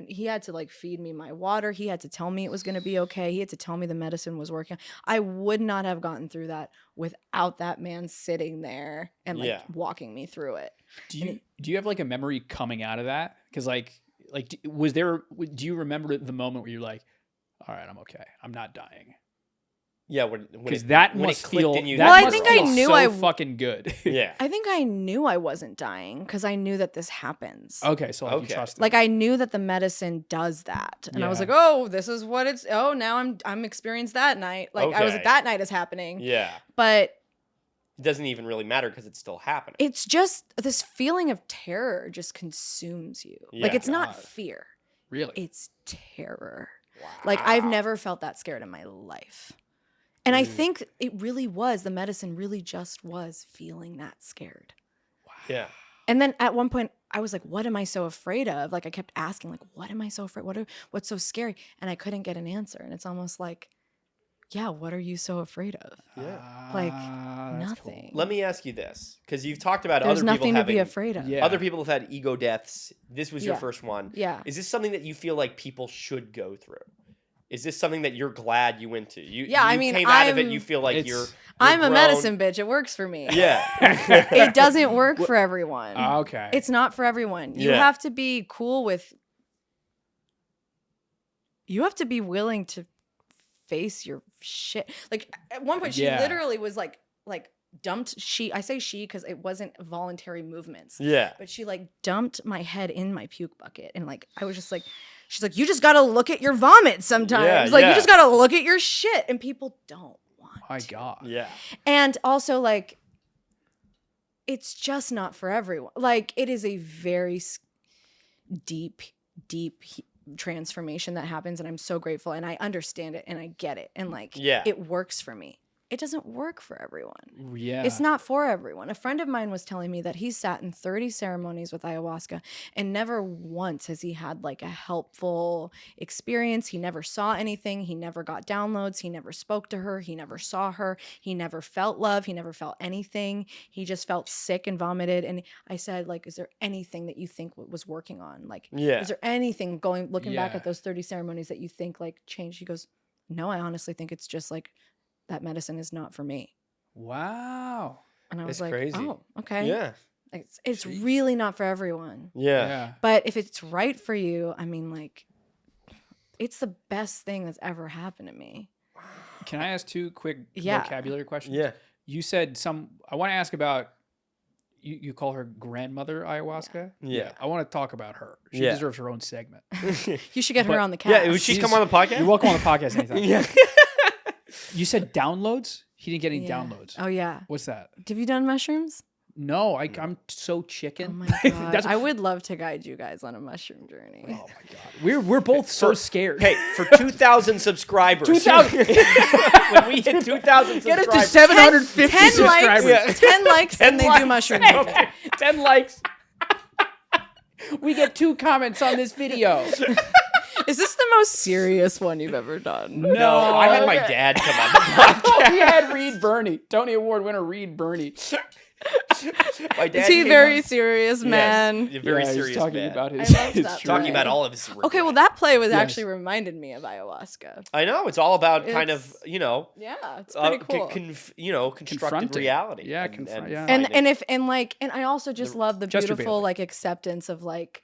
He had to like feed me my water. He had to tell me it was going to be okay. He had to tell me the medicine was working. I would not have gotten through that without that man sitting there and like walking me through it. Do you have like a memory coming out of that? Because like do you remember the moment where you're like, all right, I'm okay. I'm not dying. Yeah, when that when must it clicked feel. in you. That Well, I must think feel I knew so I- fucking good. Yeah. I think I knew I wasn't dying because I knew that this happens. Okay, so like you Okay. trust it. Like I knew that the medicine does that, and I was Yeah. like, "Oh, this is what it's. Oh, now I'm experienced that night. Like I was like, Okay. that night is happening. Yeah. But It doesn't even really matter because it's still happening. it's just this feeling of terror just consumes you. Like Yeah. it's not God. fear, Really? it's terror. Like I've never felt that scared in my life, and I think it really was the medicine. Really, just was feeling that scared. Yeah. And then at one point, I was like, what am I so afraid of? Like, I kept asking, like, what am I so afraid? What's so scary? And I couldn't get an answer. And it's almost like, yeah, what are you so afraid of? Yeah. Like, That's nothing. cool. Let me ask you this, because you've talked about There's other people nothing to having be afraid of. Yeah. other people have had ego deaths. This was your Yeah. first one. Yeah. Is this something that you feel like people should go through? Is this something that you're glad you went to? You Yeah, I mean, came out of it. I'm- You feel like It's- you're I'm a grown. medicine bitch. It works for me. Yeah. It doesn't work for everyone. Okay. It's not for everyone. You Yeah. have to be cool with. You have to be willing to face your shit. Like at one point, she Yeah. literally was like dumped. I say she because it wasn't voluntary movements. Yeah. But she like dumped my head in my puke bucket, and like I was just like, she's like, you just gotta look at your vomit sometimes. Yeah, Like yeah. you just gotta look at your shit, and people don't want. My to. God. Yeah. And also, like, it's just not for everyone. Like, it is a very deep transformation that happens. And I'm so grateful. And I understand it and I get it. And, like, Yeah. it works for me. It doesn't work for everyone. Yeah. It's not for everyone. A friend of mine was telling me that he sat in 30 ceremonies with ayahuasca and never once has he had like a helpful experience. He never saw anything. He never got downloads. He never spoke to her. He never saw her. He never felt love. He never felt anything. He just felt sick and vomited. And I said, like, is there anything that you think was working on? Like, Yeah. is there anything looking back Yeah. at those 30 ceremonies that you think like changed? He goes, no, I honestly think it's just like, that medicine is not for me. Wow. And I was It's like, crazy. oh, okay. Yeah. It's really not for everyone. Yeah. Yeah. But if it's right for you, I mean, like, it's the best thing that's ever happened to me. Can I ask two quick Yeah. vocabulary questions? Yeah. You said I want to ask about, you call her grandmother ayahuasca? Yeah. I want to talk about her. She Yeah. deserves her own segment. You should get her But- on the cast. Yeah. Would she come on the podcast? You're welcome on the podcast anytime. Yeah. You said downloads? He didn't get any Yeah. downloads. Oh, yeah. What's that? Have you done mushrooms? No, I'm so chicken. Oh, my God. That's, I would love to guide you guys on a mushroom journey. oh my God. We're both so scared. Hey, for 2,000 subscribers. 2,000. When we hit 2,000 Get subscribers. us to 750 10 subscribers. likes, 10 likes, 10 and they likes. do mushrooms. Okay, 10 likes. We get 2 comments on this video. Is this the most serious one you've ever done? No, I had my dad come on the podcast. We had Reed Burney, Tony Award winner Reed Burney. My dad Is he came very on- serious, man? Yes, a very Yeah, serious he's talking man. about I his, love his that. Talking journey. about all of his Okay, well, that play was Yes. actually reminded me of ayahuasca. I know it's all about kind of It's- you Yeah, it's pretty cool. constructed Confronting. reality. Yeah, and yeah. and finding- if and like and I also just love the Just your beautiful Bailey. like acceptance of like,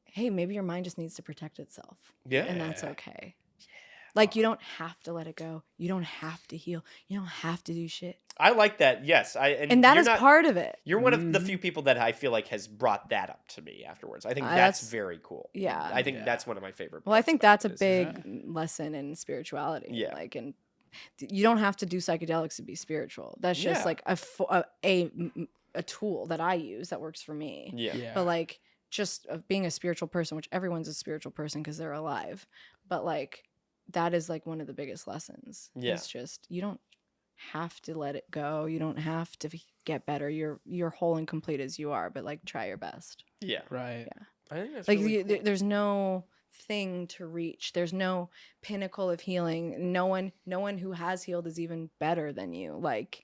hey, maybe your mind just needs to protect itself. Yeah. And that's okay. Like you don't have to let it go. You don't have to heal. You don't have to do shit. I like that. Yes, And that you're is not- part of it. You're one of the Mhm. few people that I feel like has brought that up to me afterwards. I think That's- that's very cool. yeah. I think Yeah. that's one of my favorite. Well, I parts think about that's a this. big lesson in spirituality. Yeah. Like, and you don't have to do psychedelics to be spiritual. That's just Yeah. like a tool that I use that works for me. Yeah. But like just of being a spiritual person, which everyone's a spiritual person because they're alive. But like that is like one of the biggest lessons. Yeah. It's just you don't have to let it go. You don't have to get better. You're whole and complete as you are, but like try your best. Yeah. Right. Yeah. I think that's Like really cool. there's no thing to reach. There's no pinnacle of healing. No one who has healed is even better than you. Like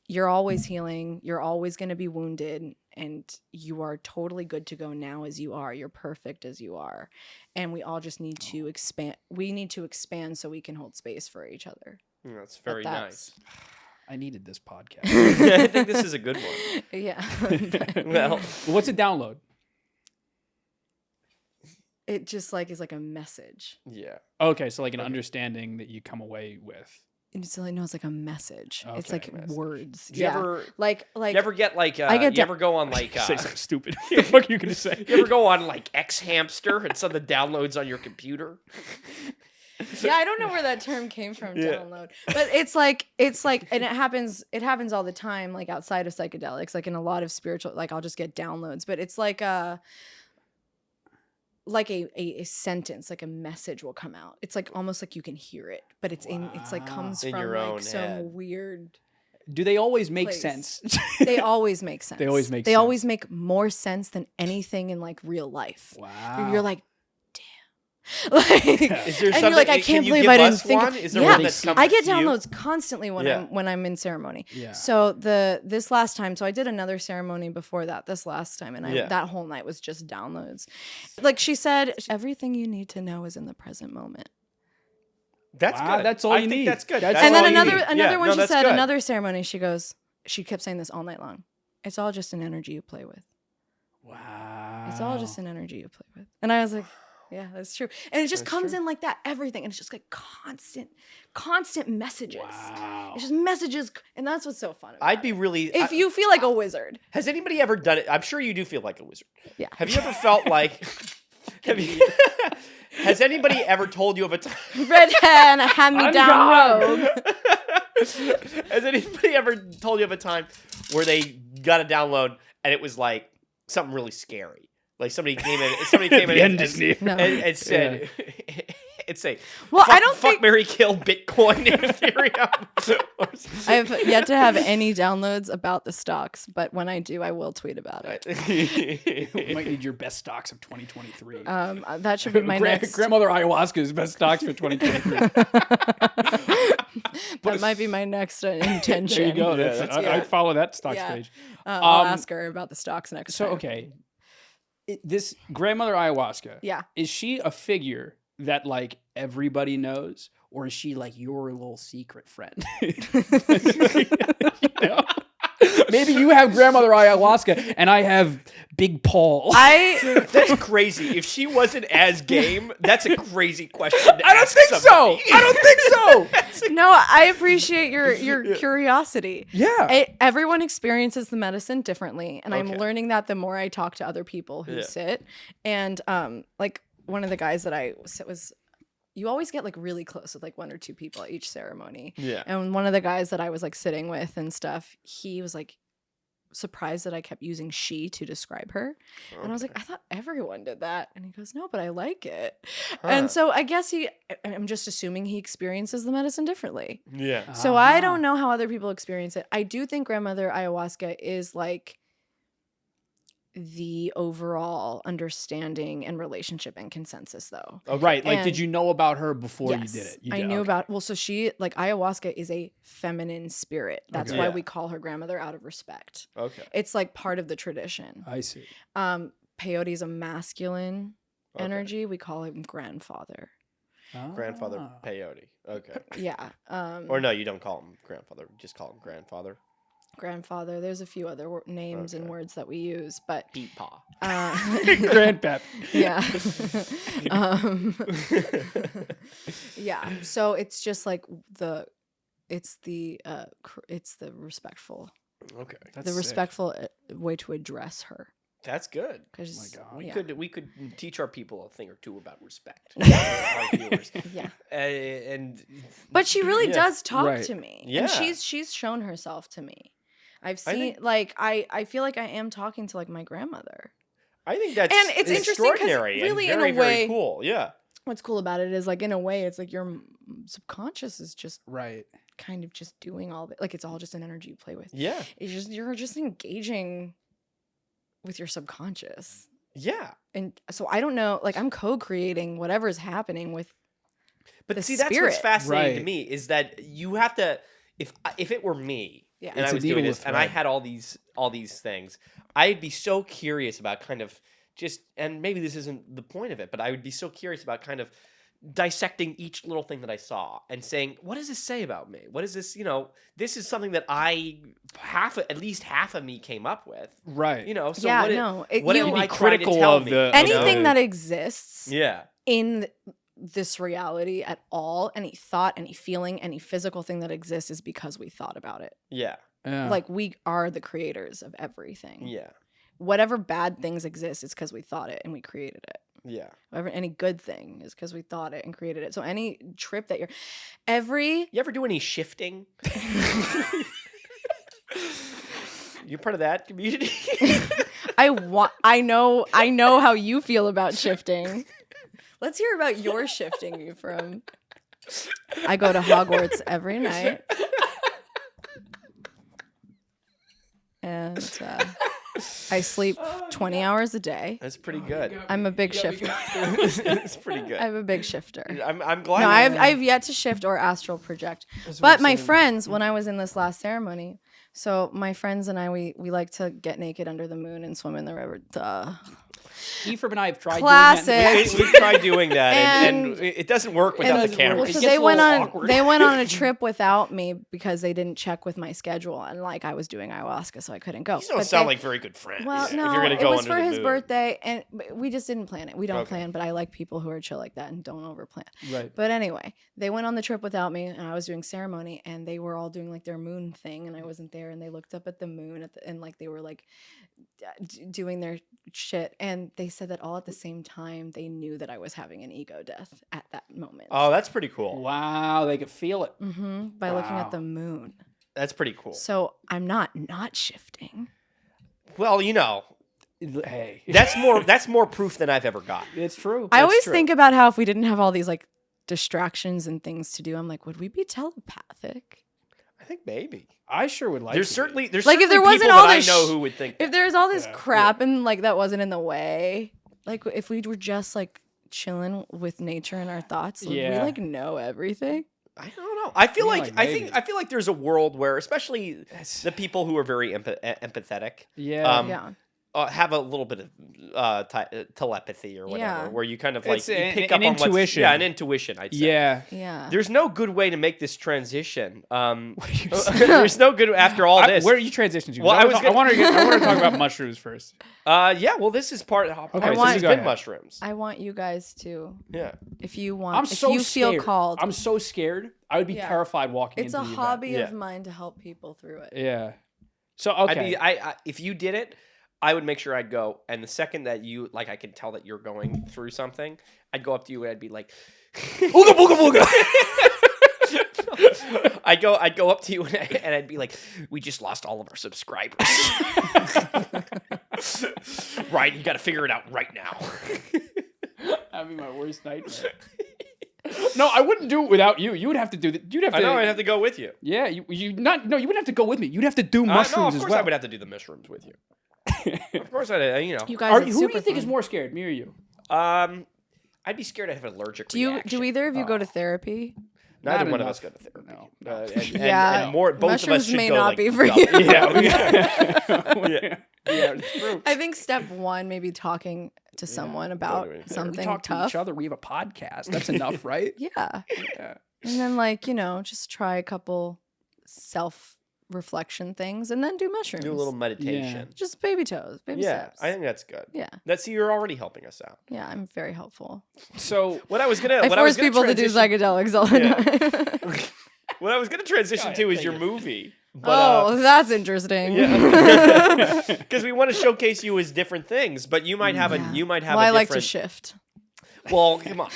you're always healing. You're always going to be wounded, and you are totally good to go now as you are. You're perfect as you are. And we all just need to expand. We need to expand so we can hold space for each other. That's very nice. I needed this podcast. I think this is a good one. Yeah. Well, What's a download? It just like is like a message. yeah. Okay, so like an understanding that you come away with. It's like no, it's like a message. It's Okay, like words. Do you ever like you ever get like I get you ever go on like Say something stupid. What the fuck are you gonna say? you ever go on like X Hamster and some of the downloads on your computer? yeah, I don't know where that term came from, Yeah. download. But it's like and it happens all the time, like outside of psychedelics, like in a lot of spiritual, like I'll just get downloads. But it's like a sentence, like a message will come out. It's like almost like you can hear it, but it's like comes In from your own like some head. weird. Do they always make Place. sense? They always make sense. They always make They sense. always make more sense than anything in like real life. Wow. You're like, damn. Like, Is there and something? you're like, I can can't you believe give I didn't us think. one? Is there Yeah, one that's come I get to you? downloads constantly when Yeah. I'm in ceremony. Yeah. So this last time, so I did another ceremony before that. This last time, and that whole night was just downloads. Like she said, everything you need to know is in the present moment. That's Wow, good. that's all I you think need. that's good. That's And all then you need. another one no, she that's said, good. another ceremony. She kept saying this all night long. It's all just an energy you play with. Wow. It's all just an energy you play with. And I was like, yeah, that's true. And it just That's comes true. in like that, everything. And it's just like constant messages. Wow. It's just messages. And that's what's so fun about I'd be it. really. If you feel like a wizard. Has anybody ever done it? I'm sure you do feel like a wizard. Yeah. Have you ever felt like? Has anybody ever told you of a time? Red hair and a hand-me-down robe. Has anybody ever told you of a time where they got a download and it was like something really scary? Like somebody came in The end is near. No. and said, "It's a Well, fuck, I don't fuck, think Mary, kill Bitcoin and Ethereum." I have yet to have any downloads about the stocks, but when I do, I will tweet about it. We might need your best stocks of 2023. That should be my next. Grandmother Ayahuasca's best stocks for 2023. That might be my next intention. There you go. I'd follow that stocks Yeah. page. I'll ask her about the stocks next So, time. okay. This grandmother Ayahuasca, Yeah. is she a figure that like everybody knows, or is she like your little secret friend? You know? Maybe you have grandmother Ayahuasca and I have Big Paul. That's crazy. If she wasn't as game, that's a crazy question. To I don't ask think so. somebody. I don't think so. No, I appreciate your curiosity. Yeah. Everyone experiences the medicine differently, and I'm Okay. learning that the more I talk to other people who Yeah. sit. And like one of the guys that I sit was, you always get like really close with like one or two people at each ceremony. Yeah. And one of the guys that I was like sitting with and stuff, he was like surprised that I kept using she to describe her. And I was like, I thought everyone did that. And he goes, no, but I like it. Huh. And so I guess I'm just assuming he experiences the medicine differently. Yeah. So I don't know how other people experience it. I do think grandmother ayahuasca is like the overall understanding and relationship and consensus though. Right. Like, did And- you know about her before Yes, you did it? I knew about, so she, like, ayahuasca is a feminine spirit. That's Okay. why Yeah. we call her grandmother out of respect. Okay. It's like part of the tradition. I see. Peyote is a masculine Okay. energy. We call him grandfather. Grandfather Ah. peyote. Okay. Yeah. Or no, you don't call him grandfather. You just call him grandfather. Grandfather. There's a few other names and Okay. words that we use, but Peepaw. Grandpap. yeah. Yeah. So it's just like it's the respectful, Okay. That's the sick. respectful way to address her. That's good. Because Oh my yeah. God. We could teach our people a thing or two about respect. Yeah. Our viewers. Yeah. And But she really Yeah. does talk Right. to me. Yeah. And she's shown herself to me. I've I seen think- like I feel like I am talking to like my grandmother. I think that's And it's interesting 'cause extraordinary really, and in a very, way- very cool. Yeah. What's cool about it is like in a way it's like your subconscious is just Right. kind of just doing all of it. Like it's all just an energy you play with. Yeah. It's just you're just engaging with your subconscious. Yeah. And so I don't know, like I'm co-creating whatever's happening with But the see, that's what's spirit. fascinating to Right. me is that you have to, if it were me, Yeah. and It's I a was doing needle this, with and I thread. had all these things, I'd be so curious about kind of just, and maybe this isn't the point of it, but I would be so curious about kind of dissecting each little thing that I saw and saying, what does this say about me? What is this? You know, this is something that at least half of me came up with. Right. You know, so Yeah, what, no, what you- am Be I trying to critical tell of me? the- you know? anything that exists Yeah. in this reality at all, any thought, any feeling, any physical thing that exists is because we thought about it. Yeah. Yeah. Like we are the creators of everything. Yeah. Whatever bad things exist is because we thought it and we created it. Yeah. Whatever any good thing is because we thought it and created it. So any trip that You ever do any shifting? You're part of that community? I know how you feel about shifting. Let's hear about your shifting, Ephraim. I go to Hogwarts every night. And I sleep 20 hours a day. That's pretty good. I'm a big shifter. It's pretty good. I'm a big shifter. I'm glad. No, I've yet to shift or astral project. But my friends, when I was in this last ceremony, so my friends and I, we like to get naked under the moon and swim in the river. Duh. Ephraim and I have tried Classic. doing that. We've tried doing that, and And- it doesn't work without the doesn't work. camera. Well, It so gets they a went little on awkward. they went on a trip without me because they didn't check with my schedule, and like I was doing ayahuasca, so I couldn't go. These don't But sound they- like very good friends. Well, if no, you're gonna it go was under for the his moon. birthday, and we just didn't plan it. We don't Okay. plan, but I like people who are chill like that and don't overplan. Right. But anyway, they went on the trip without me, and I was doing ceremony, and they were all doing like their moon thing, and I wasn't there, and they looked up at the moon, and like they were like doing their shit, and they said that all at the same time they knew that I was having an ego death at that moment. Oh, that's pretty cool. Wow, they could feel it. By looking Wow. at the moon. That's pretty cool. So I'm not shifting. Well, you know, Hey, that's more proof than I've ever got. it's true. I always true. think about how if we didn't have all these like distractions and things to do, I'm like, would we be telepathic? I think maybe I sure would like. there's to be. certainly Like, if there certainly wasn't people all that this I know who would think If that. there's all this Yeah. crap and like that wasn't in the way, like if we were just like chilling with nature and our thoughts, would we Yeah. like know everything? I don't know. I feel Yeah, like, like maybe. I feel like there's a world where, especially That's- the people who are very empathetic, Yeah. Yeah. have a little bit of telepathy or whatever, Yeah. where you kind of like It's you an- pick an up on what's, intuition. yeah, an intuition. I'd say. Yeah. Yeah. There's no good way to make this transition. There's no good after all this. Where are you transitioning to? Well, I I was want to gonna- talk about mushrooms first. Yeah. Well, this is part. Okay, this so has go been ahead. mushrooms. I want you guys to, Yeah. if you want, I'm if so you feel scared. called, I'm so scared. I would be Yeah. terrified walking it's into a the hobby Yeah. of mine to help people through it. event. Yeah. So okay. I if you did it, I would make sure I'd go. And the second that you like, I can tell that you're going through something. I'd go up to you and I'd be like, "Ooga booga booga." I'd go up to you and I'd be like, "We just lost all of our subscribers." Right, you got to figure it out right now. That'd be my worst nightmare. No, I wouldn't do it without you. You would have to do that. You'd have to. I know I'd have to go with you. Yeah, you not. No, you wouldn't have to go with me. You'd have to do No, mushrooms of as course well. I would have to do the mushrooms with you. Of course I, you know. You guys, it's Who do super you think is fun. more scared, me or you? I'd be scared I'd have an allergic Do reaction. either of you go to therapy? Neither Not one of enough. us go to therapy. No. Yeah, and more. Both mushrooms of us should may go, not like, be for double. you. Yeah, Yeah, it's true. I think step one, maybe talking to someone about Totally. We something talk to tough. each other. We have a podcast. That's enough, right? Yeah. Yeah. And then like, just try a couple self-reflection things and then do mushrooms. do a little meditation. Just baby toes, baby Yeah, steps. I think that's good. Yeah. See, you're already helping us out. Yeah, I'm very helpful. So What I was gonna, I what I was force gonna people to do transition- psychedelics all the time. What I was gonna transition Go to ahead, is take your it. movie. Oh, that's interesting. Because we want to showcase you as different things, but you might have Yeah. you might have Well, a I like to different. shift. Well, come on.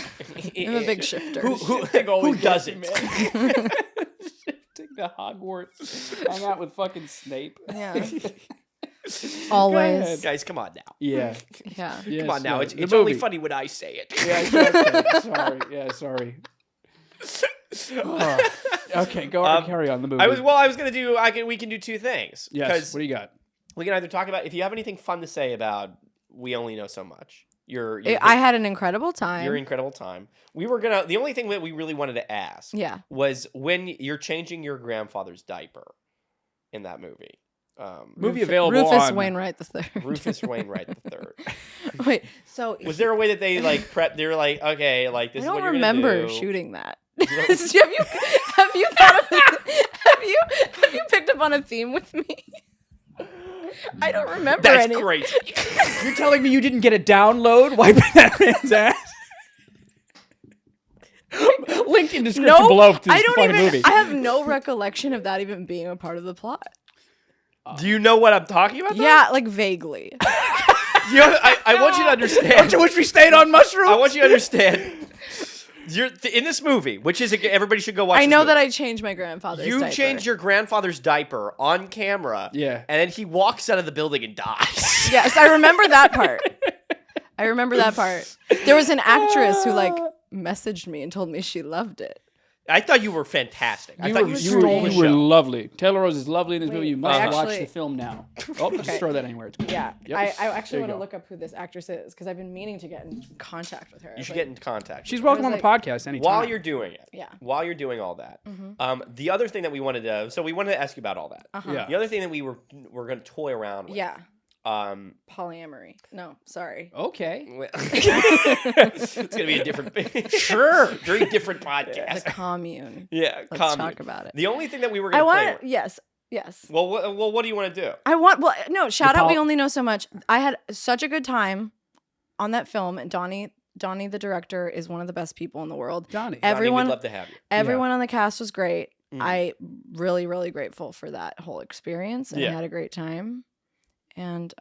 I'm a big shifter. Who doesn't? to Hogwarts, hang out with fucking Snape. Yeah. Always. Guys, come on now. Yeah. Come on now. Yes, It's the only movie. funny when I say it. Yeah, okay. Sorry. Yeah, sorry. Oh, okay, go on. Carry on the movie. I was gonna do. We can do two things. Yes. What do you got? We can either talk about if you have anything fun to say about We Only Know So Much. I had an incredible time. Your incredible time. The only thing that we really wanted to ask was when you're changing your grandfather's diaper in that movie. Movie available Rufus on Wainwright III. Rufus Wainwright III. Wait, so Was there a way that they like prep? They were like, okay, like this I is what don't you're remember gonna do. shooting that. have you thought of have you picked up on a theme with me? I don't remember That's any. great. You're telling me you didn't get a download wiping that man's ass? Linked in description No, below to this I don't fucking even. movie. I have no recollection of that even being a part of the plot. Do you know what I'm talking about? though? Yeah, like vaguely. I want you to understand. Don't you wish we stayed on mushrooms? I want you to understand. You're in this movie, which is everybody should go watch. I know this that movie. I changed my grandfather's You diaper. changed your grandfather's diaper on camera. Yeah. And then he walks out of the building and dies. Yes, I remember that part. I remember that part. There was an actress who like messaged me and told me she loved it. I thought you were fantastic. I thought you were stole the you were show. lovely. Taylor Rose is lovely in this Wait, movie. You I must watch actually- the film now. Oh, just throw that anywhere. It's cool. Yeah, Yep. I There actually you want to go. look up who this actress is because I've been meaning to get in contact with her. You should get in contact. She's welcome on was the podcast anytime. While you're doing it. Yeah. While you're doing all that. The other thing that we wanted to ask you about all that. Yeah. The other thing that we were going to toy around with. Yeah, Um, polyamory. No, sorry. Okay. it's going to be a different, Sure. very different The podcast. commune. Yeah, Let's commune. talk about it. The only thing that we were I going to play want. with. Yes. Well, what do you want to do? I want. Well, no. Shout out. We pol- only know so much. I had such a good time on that film, and Donnie, the director, is one of the best people in the world. Donnie. Everyone, We'd love to have you. everyone on the cast was great. Mm. I really, really grateful for that whole experience, and Yeah. I had a great time. And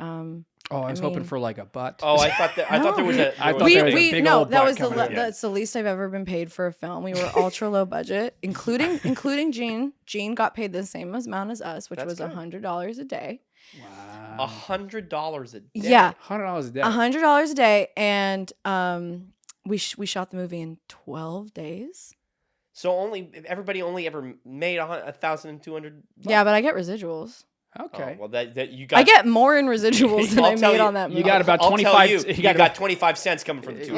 Oh, I was hoping mean- for like a butt. Oh, I thought there was a. I thought we there was a we big no, old that butt was coming out. that's the least I've ever been paid for a film. We were ultra low budget, including Gene. Gene got paid the same amount as us, which That's was good. $100 a day. Wow. $100 a day. Yeah, $100 a day. $100 a day, and we shot the movie in 12 days. So everybody only ever made 1,200. Yeah, but I get residuals. Okay. Well, that you got. I get more in residuals than I'll I tell made you- on that movie. You got about I'll 25. tell you, you you got got 25 cents coming from the two.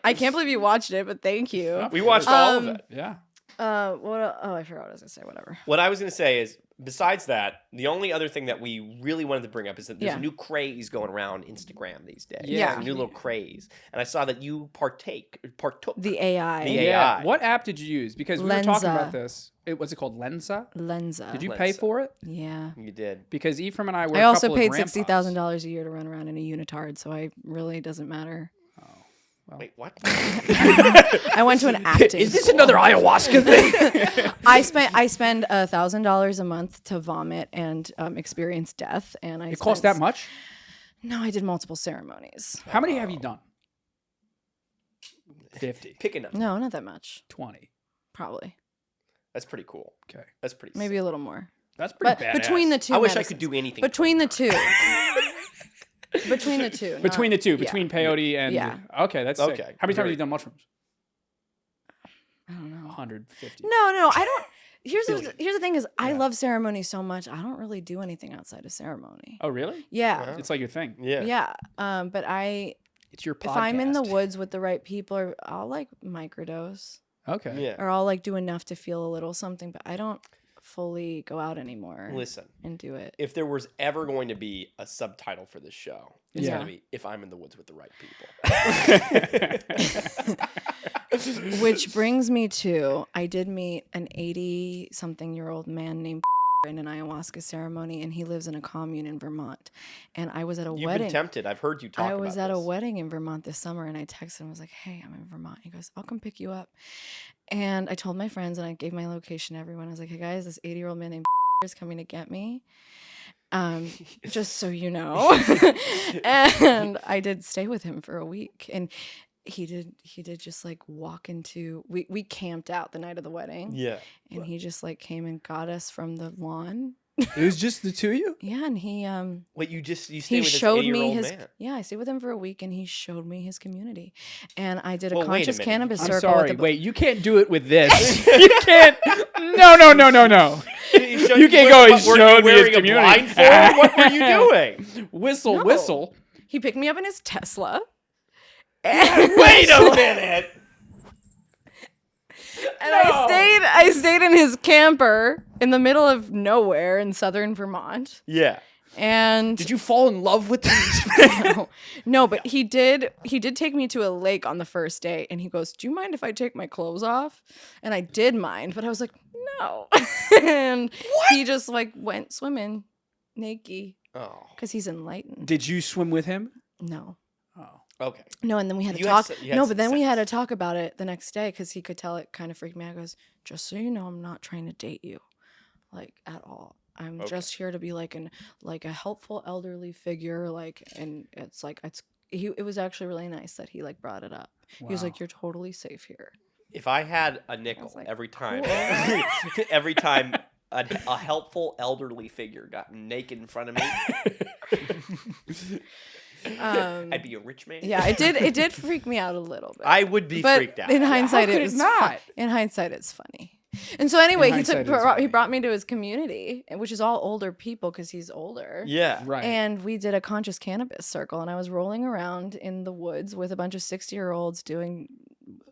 I can't believe you watched it, but thank you. We watched all of it. Yeah. What? Oh, I forgot what I was gonna say. Whatever. What I was going to say is, besides that, the only other thing that we really wanted to bring up is that there's Yeah. a new craze going around Instagram these days. Yeah. There's a new little craze, and I saw that you partook. The AI. The Yeah. AI. What app did you use? Because we were talking Lensa. about this. What's it called? Lensa? Lensa. Did you pay Lensa. for it? Yeah. You did. Because Ephraim and I were I a also couple of paid grandpas. $60,000 a year to run around in a unitard, so I really doesn't matter. Wait, what? I went to an acting. Is this school. another ayahuasca thing? I spend $1,000 a month to vomit and experience death, and It cost that much? No, I did multiple ceremonies. How many have you done? 50. Pick a number. No, not that much. 20. Probably, That's pretty cool. Okay. That's pretty. maybe a little more. That's pretty But badass. between the two, I wish I medicines. could do anything. Between the two. Between the two. Between the two, yeah. between peyote and Yeah. Okay, that's sick. Okay, How many times have very- you done mushrooms? I don't know. 150. No, I don't. Here's the thing: is I love ceremony so much. I don't really do anything outside of ceremony. Oh, really? Yeah, It's like your thing. Yeah. yeah. But It's your podcast. if I'm in the woods with the right people, I'll like microdose, Okay. Yeah. or I'll like do enough to feel a little something. But I don't fully go out anymore Listen, and do it. if there was ever going to be a subtitle for this show, it's Yeah. going to be "If I'm in the woods with the right people." Which brings me to I did meet an 80-something-year-old man named in an ayahuasca ceremony, and he lives in a commune in Vermont. And I was at a You've wedding. been tempted. I've heard you talk I was about at a this. wedding in Vermont this summer, and I texted him. I was like, "Hey, I'm in Vermont." He goes, "I'll come pick you up." And I told my friends, and I gave my location to everyone. I was like, "Hey guys, this 80-year-old man named is coming to get me. Just so you know." And I did stay with him for a week, and he did just like walk into, we camped out the night of the wedding. Yeah. And he just like came and got us from the lawn. It was just the two of you? Yeah, and he Wait, you stayed he with showed this 80-year-old me his man. yeah, I stayed with him for a week and he showed me his community. And I did a Well, wait a conscious minute. cannabis I'm circle sorry. with the Wait, you can't do it with this. You can't. No. You can't go, he showed me his wearing a community. blindfold? What were you doing? Whistle, No. whistle. He picked me up in his Tesla. Wait a minute. And I stayed in his camper in the middle of nowhere in southern Vermont. Yeah. And Did you fall in love with this? no, but he did take me to a lake on the first day and he goes, "Do you mind if I take my clothes off?" And I did mind, but I was like, "No." And he just like went swimming naked Oh. because he's enlightened. Did you swim with him? No. Oh. Okay. No, and then we had to You had talk. you had No, some but then we had to sex. talk about it the next day because he could tell it kind of freaked me out. He goes, "Just so you know, I'm not trying to date you, like at all. I'm Okay. just here to be like a helpful elderly figure, like." And it was actually really nice that he like brought it up. He was Wow. like, "You're totally safe here." If I had a nickel like, every time, cool. every time a helpful elderly figure got naked in front of me, I'd be a rich man. Yeah, it did freak me out a little bit. I would be but freaked out. in hindsight, How could it it was not? In hindsight, it's funny. And so anyway, hindsight, it's funny. he brought me to his community, which is all older people because he's older. Yeah. Right. And we did a conscious cannabis circle, and I was rolling around in the woods with a bunch of 60-year-olds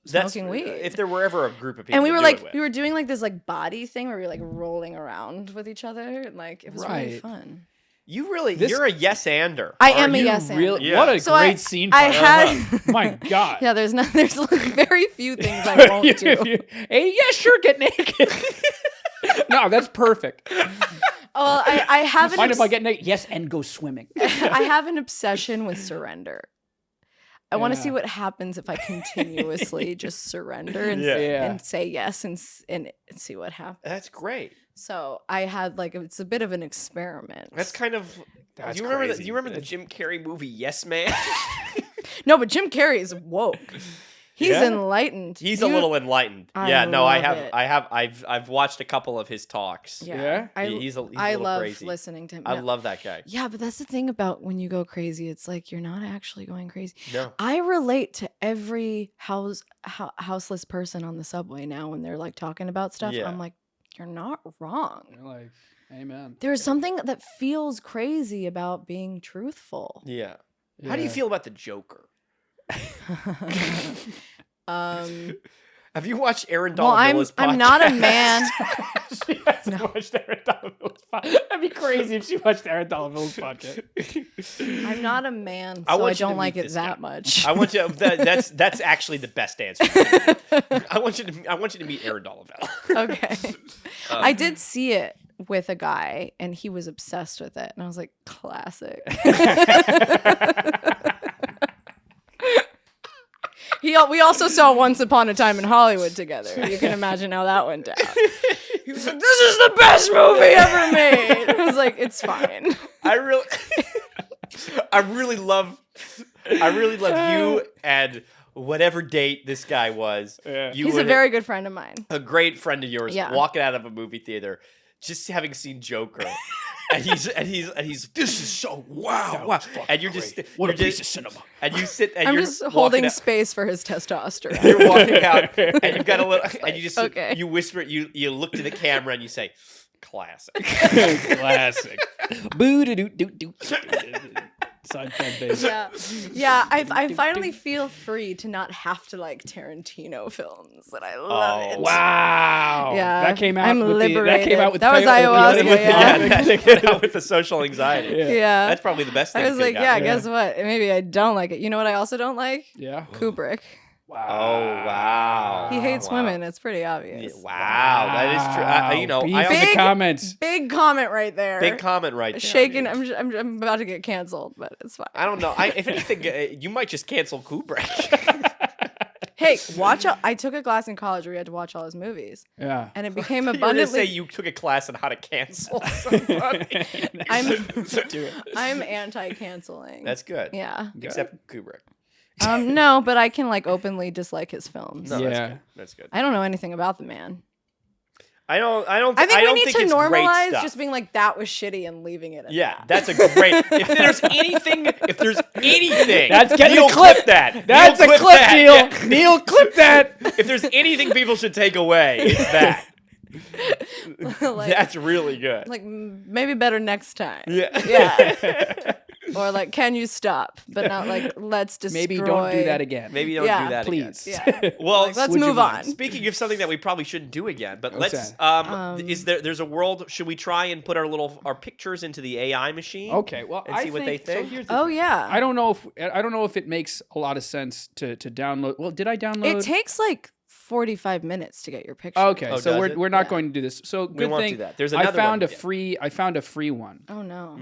smoking weed. If there were ever a group of people, And we to were do like, it with. we were doing like this like body thing where we were like rolling around with each other, and like it was really Right. fun. You're a yes-ander. I aren't am a you? yes and. Really? Yeah. What a So great scene. I for had My God. yeah. There's like very few things I won't do. Hey, yeah, sure, get naked. No, that's perfect. Well, I have an Mind if I get naked? Yes, and go swimming. I have an obsession with surrender. I want to Yeah. see what happens if I continuously just surrender and, Yeah. and say yes and see what happens. That's great. So I had like it's a bit of an experiment. That's kind of. That's Do you remember? crazy. Do you remember the Jim Carrey movie Yes Man? No, but Jim Carrey is woke. He's Yeah? enlightened. He's a little enlightened. I Yeah. No, I love have. it. I've watched a couple of his talks. Yeah? He's a I little love crazy. listening to him. I No. love that guy. Yeah, but that's the thing about when you go crazy. It's like you're not actually going crazy. No. I relate to every houseless person on the subway now when they're like talking about stuff. Yeah. I'm like, you're not wrong. You're like, amen. There's something that feels crazy about being truthful. Yeah. How do you Yeah. feel about the Joker? Um, Have you watched Aaron well, Dalavilla's podcast? I'm not a man. She hasn't watched Aaron Dalavilla's podcast. That'd be crazy if she watched Aaron Dalavilla's podcast. I'm not a man, I so I, want you to don't like meet it this that guy. much. I want you. That's actually the best answer. I want you to meet Aaron Dalavilla. Okay. I did see it with a guy, and he was obsessed with it, and I was like, classic. We also saw Once Upon a Time in Hollywood together. You can imagine how that went down. He was like, "This is the best movie ever made." I was like, "It's fine." I really love you and whatever date this guy was. Yeah. You He's a would- very good friend of mine. a great friend of yours Yeah. walking out of a movie theater, just having seen Joker. And he's this is so wow. And you're just What you're a piece just- of cinema. And you sit and I'm you're just walking holding out- space for his testosterone. You're walking out and you've got a little and you just Okay. you whisper you look to the camera and you say classic. Classic. Boo doo doo doo doo. Seinfeld days. Yeah. I finally feel free to not have to like Tarantino films, and I love Oh, it. Wow. Yeah, That came out I'm with liberated. that came out with That was peyote. ayahuasca, With- yeah. That came out with the social anxiety. Yeah. That's probably the best thing. I was that like, could've yeah, happened. guess what? Maybe I don't like it. You know what I also don't like? Yeah. Kubrick. Wow. Oh wow. He hates Wow. women. It's pretty Yeah, obvious. wow, that is true. You know, Beef I in also, the comments. Big comment right there. big comment right there. Shaking. I'm about to get canceled, but it's fine. I don't know. If anything, you might just cancel Kubrick. Hey, I took a class in college where you had to watch all his movies, Yeah. and it became You were gonna say abundantly. you took a class on how to cancel somebody. I'm Do it. I'm anti-canceling. That's good. Yeah. Except Kubrick. No, but I can like openly dislike his films. No, Yeah. that's good. I don't know anything about the man. I don't I think we need to it's great normalize stuff. just being like that was shitty and leaving it at Yeah, that. that's a great. If there's anything, That's getting Neil, a clip. that. That's Neil, a clip, that. Neil. Yeah. Neil, clip that. If there's anything people should take away, it's that. Like, That's really good. like maybe better next time. Yeah. Yeah. Or like, can you stop? But not like, let's destroy. Maybe don't do that again. Maybe don't Yeah, do that please. again. Yeah. Well, Like, let's would you move mind? on. speaking of something that we probably shouldn't do again, but What's let's. that? There's a world? Should we try and put our pictures into the AI machine? Okay, well, And see what they think? So here's the Oh thing. yeah. I don't know if it makes a lot of sense to download. Well, did I download? It takes like 45 minutes to get your picture. Okay, Oh, so does we're it? we're not Yeah. going to do this. So We good won't thing do that. There's I another found one. I found a free one. Oh no.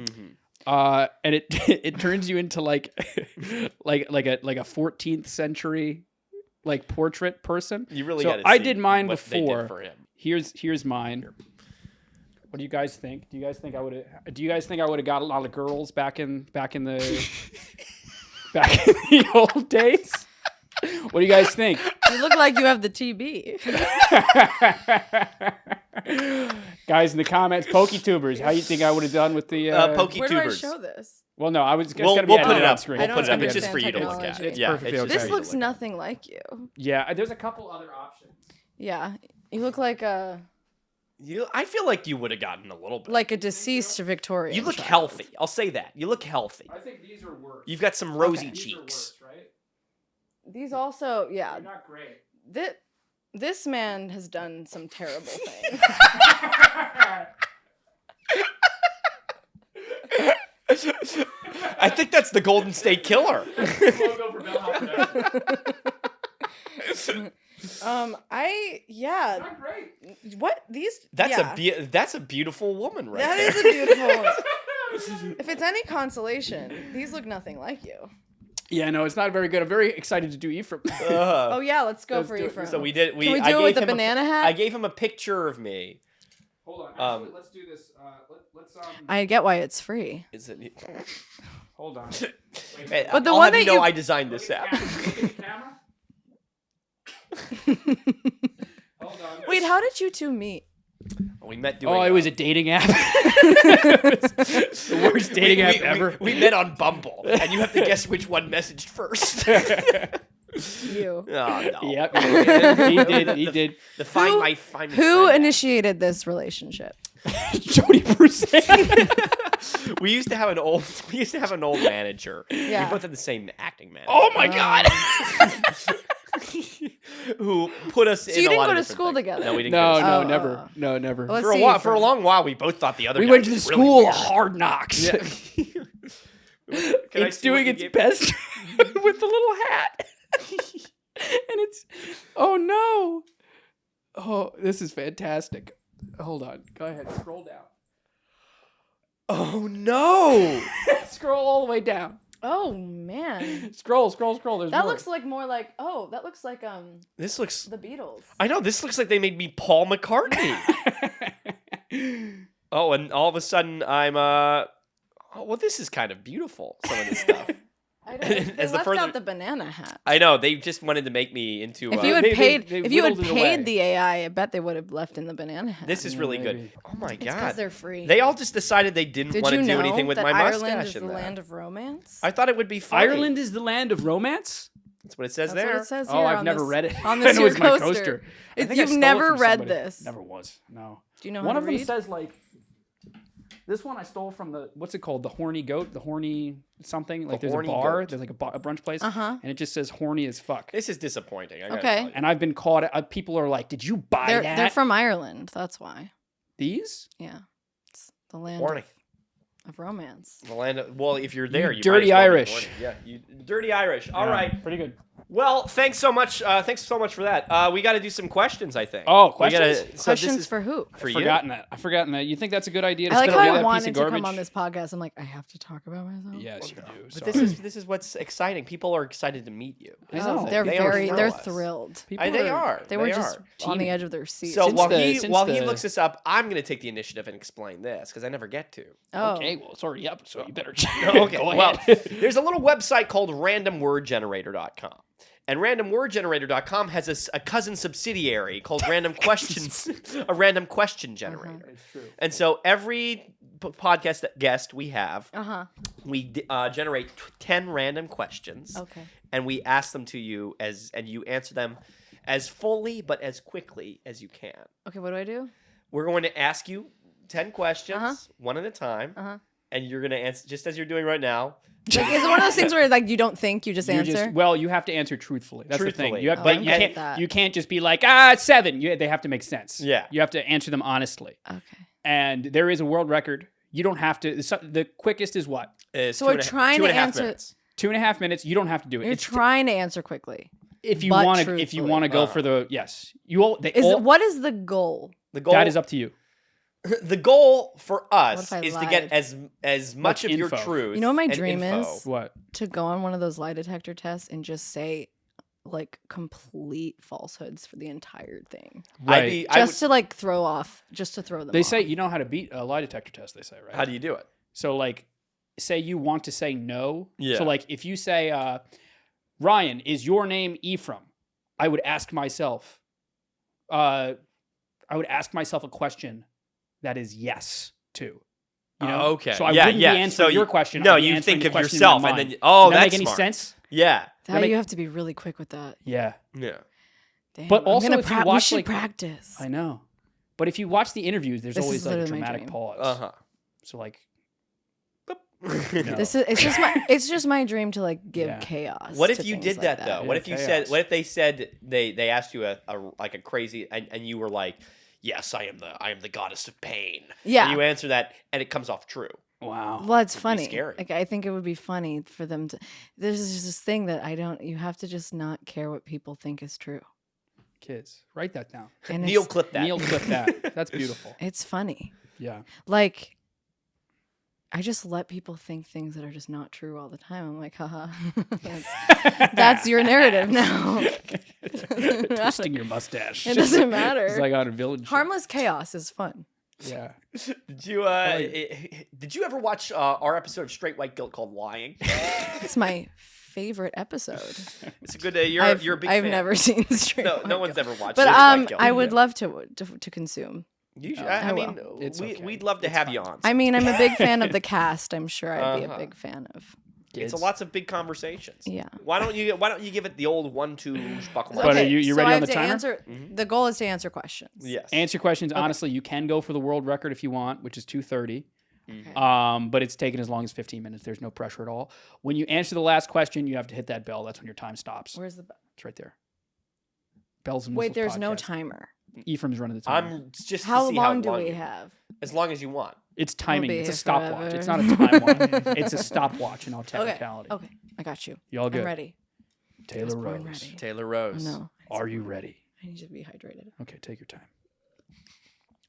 And it it turns you into like like a 14th century like portrait person. You really so got to I see did mine what they did before. for him. Here's mine. What do you guys think? Do you guys think I would have got a lot of girls back in the back in the old days? What do you guys think? You look like you have the TB. Guys in the comments, PokeTubers, how you think I would have done with the Pokey Where do I tubers. show this? Well, no, I was. It's We'll gonna be put it edited on up. screen. I We'll don't put it up. It's understand just for you to look at. technology. It's Yeah, perfectly it's okay. just This for you to looks look at. nothing like you. Yeah, there's a couple other options. Yeah. You look like a I feel like you would have gotten a little bit. deceased Victorian. You look child. healthy. I'll say that. You look healthy. I think these are worse. You've got some rosy These are cheeks. worse, right? These also, yeah. They're not great. This man has done some terrible things. I think that's the Golden State Killer. Logo for Bellhop Production. Yeah. Not great. What these? That's yeah. that's a beautiful woman, right? That there. is a beautiful one. If it's any consolation, these look nothing like you. Yeah, no, it's not very good. I'm very excited to do Ephraim. Oh yeah, let's go Let's for do you it. from. So we did. Can we do I it with gave the him banana hat? I gave him a picture of me. Hold on. Actually, let's do this. Let's I get why it's free. Is it? hold on. Hey, But the I'll one have you that know you- I designed this app. Look at the camera. Hold on. Wait, how did you two meet? We met doing. Oh, it was a dating app. The worst dating app ever. We met on Bumble, and you have to guess which one messaged first. You. Oh, no. Yep, he did. He did. The find my Who friend app. initiated this relationship? Jody Brusset. We used to have an old manager. Yeah. We both had the same acting manager. Oh my God. Who put us in you a didn't lot go of to different school things. together? No, we didn't. No, go to no, Oh, never. oh. No, never. Let's For a see, while, for a Frank. long while, we both thought the other. We guy went to the was really school weird. Hard Knocks. Yeah. Can I It's see what doing you its gave- best with the little hat. And it's, oh no. Oh, this is fantastic. Hold on. Go ahead. Scroll down. Oh no! Scroll all the way down. Oh man, Scroll. There's that more. looks like more like that looks like This looks. the Beatles. I know. This looks like they made me Paul McCartney. Oh, and all of a sudden I'm Oh, well, this is kind of beautiful. Some of this stuff. I don't. They As the left further- out the banana hat. I know they just wanted to make me into. If you had they paid, if you had whittled it away. paid the AI, I bet they would have left in the banana hat. This is really maybe. good. Oh my It's because god! they're free. They all just decided they didn't Did want you to do know anything with that my Ireland mustache is in the that. land of romance? I thought it would be funny. Ireland is the land of romance? That's what it says That's there. what it says Oh, here I've on never this- read it. on I this know here it's my coaster. coaster. I think I You've stole it never from read somebody. this. Never was. No. Do you know One how of to them read? says like, this one I stole from the, what's it called? The Horny Goat? The Horny something? Like there's a Horny bar. Goat. There's like a brunch place. Uh-huh. And it just says horny as fuck. This is disappointing. I gotta Okay. tell you. And I've been caught, people are like, did you buy They're that? from Ireland. That's why. These? Yeah, it's the land Horny. of romance. The land of, well, if you're there, you dirty might as well be Irish. horny. Yeah, you dirty Irish. All right. Pretty good. Well, thanks so much. Thanks so much for that. We got to do some questions, I think. Oh, We gotta- questions? so Questions this is for who? for I've you. forgotten that. You think that's a good idea to I like spit how away I that piece of wanted to garbage? come on this podcast. I'm like, I have to talk about myself. Yes, you do. But Sorry. this is what's exciting. People are excited to meet you. I That's know. the thing. They're They already very, know they're us. thrilled. People They are. They were just on the teeming. edge of their seats. So Since while the- he looks this up, I'm going to take the initiative and explain this because I never get to. Oh, Okay, well, it's already up, so you better Okay. go Well, ahead. there's a little website called randomwordgenerator.com. And randomwordgenerator.com has a cousin subsidiary called Random Questions, a random question generator. It's true. And so every podcast guest we have, we generate 10 random questions. Okay. And we ask them to you and you answer them as fully but as quickly as you can. Okay, what do I do? We're going to ask you 10 questions, one at a time, and you're going to answer just as you're doing right now. Like, is it one of those things where like you don't think, you just answer? Well, you have to answer truthfully. That's the Truthfully. thing. You have, Oh, but I'm you good can't. at that. You can't just be like 7. They have to make sense. Yeah. You have to answer them honestly. Okay. And there is a world record. You don't have to. The quickest is what? So we're trying to answer. Minutes. 2.5 minutes. You don't have to do it. You're trying to answer quickly. If you but want to. If you truthfully. want to go for the yes, you all. What is the goal? The goal That is up to you. The goal for What us if I is to lied? get as much of your info. truth. You know what my and dream info. is? What? To go on one of those lie detector tests and just say like complete falsehoods for the entire thing. Right. Just to like throw them They off. say you know how to beat a lie detector test. They say right. How do you do it? So like, say you want to say no. Yeah. So like, if you say, Ryan, is your name Ephraim? I would ask myself. I would ask myself a question that is yes to. You know? Okay. So I Yeah, wouldn't yeah. be answering So your you- question. no, I'd be you answering think the of question in yourself my and mind. then- oh, Does that that's make any smart. sense? Yeah. That you have to be really quick with that. Yeah. Yeah. Damn, But I'm also gonna if you we watch, should like- practice. I know. But if you watch the interviews, there's This always is like a literally my dramatic dream. pause. So like, no. It's just my dream to like give Yeah. chaos. What to if you things did like that though? Yeah, What if you chaos. said? What if they said they asked you a like a crazy and you were like, yes, I am the goddess of pain. Yeah. And you answer that and it comes off true. Wow. Well, it's It'd be funny. scary. Like I think it would be funny for them to. There's just this thing that I don't. You have to just not care what people think is true. Kids, write that down. And Neil it's, clip that. Neil clip that. That's beautiful. it's funny. Yeah. Like I just let people think things that are just not true all the time. I'm like, haha, that's your narrative now. Twisting your mustache. It doesn't matter. It's like on a village. Harmless chaos is fun. Yeah. Did you ever watch our episode of Straight White Guilt called Lying? It's my favorite episode. It's a good. You're a big fan. I've never seen Straight No, White no one's Guilt. ever watched. But Straight White Guilt. I would love to consume. You should, I I mean, will. It's okay. we'd love to It's have fine. you on. I mean, I'm a big fan of the cast. I'm sure I'd be a Uh-huh. big fan of. It's a lots of big conversations. Yeah. Why don't you give it the old 1-2 buckle? But are my- you so ready I on have the to timer? answer. The goal is to answer questions. Yes. Answer questions honestly. You can go for the world record if you want, which is 2:30. Okay. But it's taken as long as 15 minutes. There's no pressure at all. When you answer the last question, you have to hit that bell. That's when your time stops. Where's the? It's right there. Bells and Wait, Whistles there's no podcast. timer. Ephraim's running the timer. I'm just How to see long how do we you- have? As long as you want. It's timing. be It's a here stopwatch. forever. It's not a time one. It's a stopwatch in all technicality. Okay. I got you. You all good? I'm ready. I Taylor was born Rose. ready. Taylor Oh, Rose. no. Are you ready? I need to be hydrated. Okay, take your time.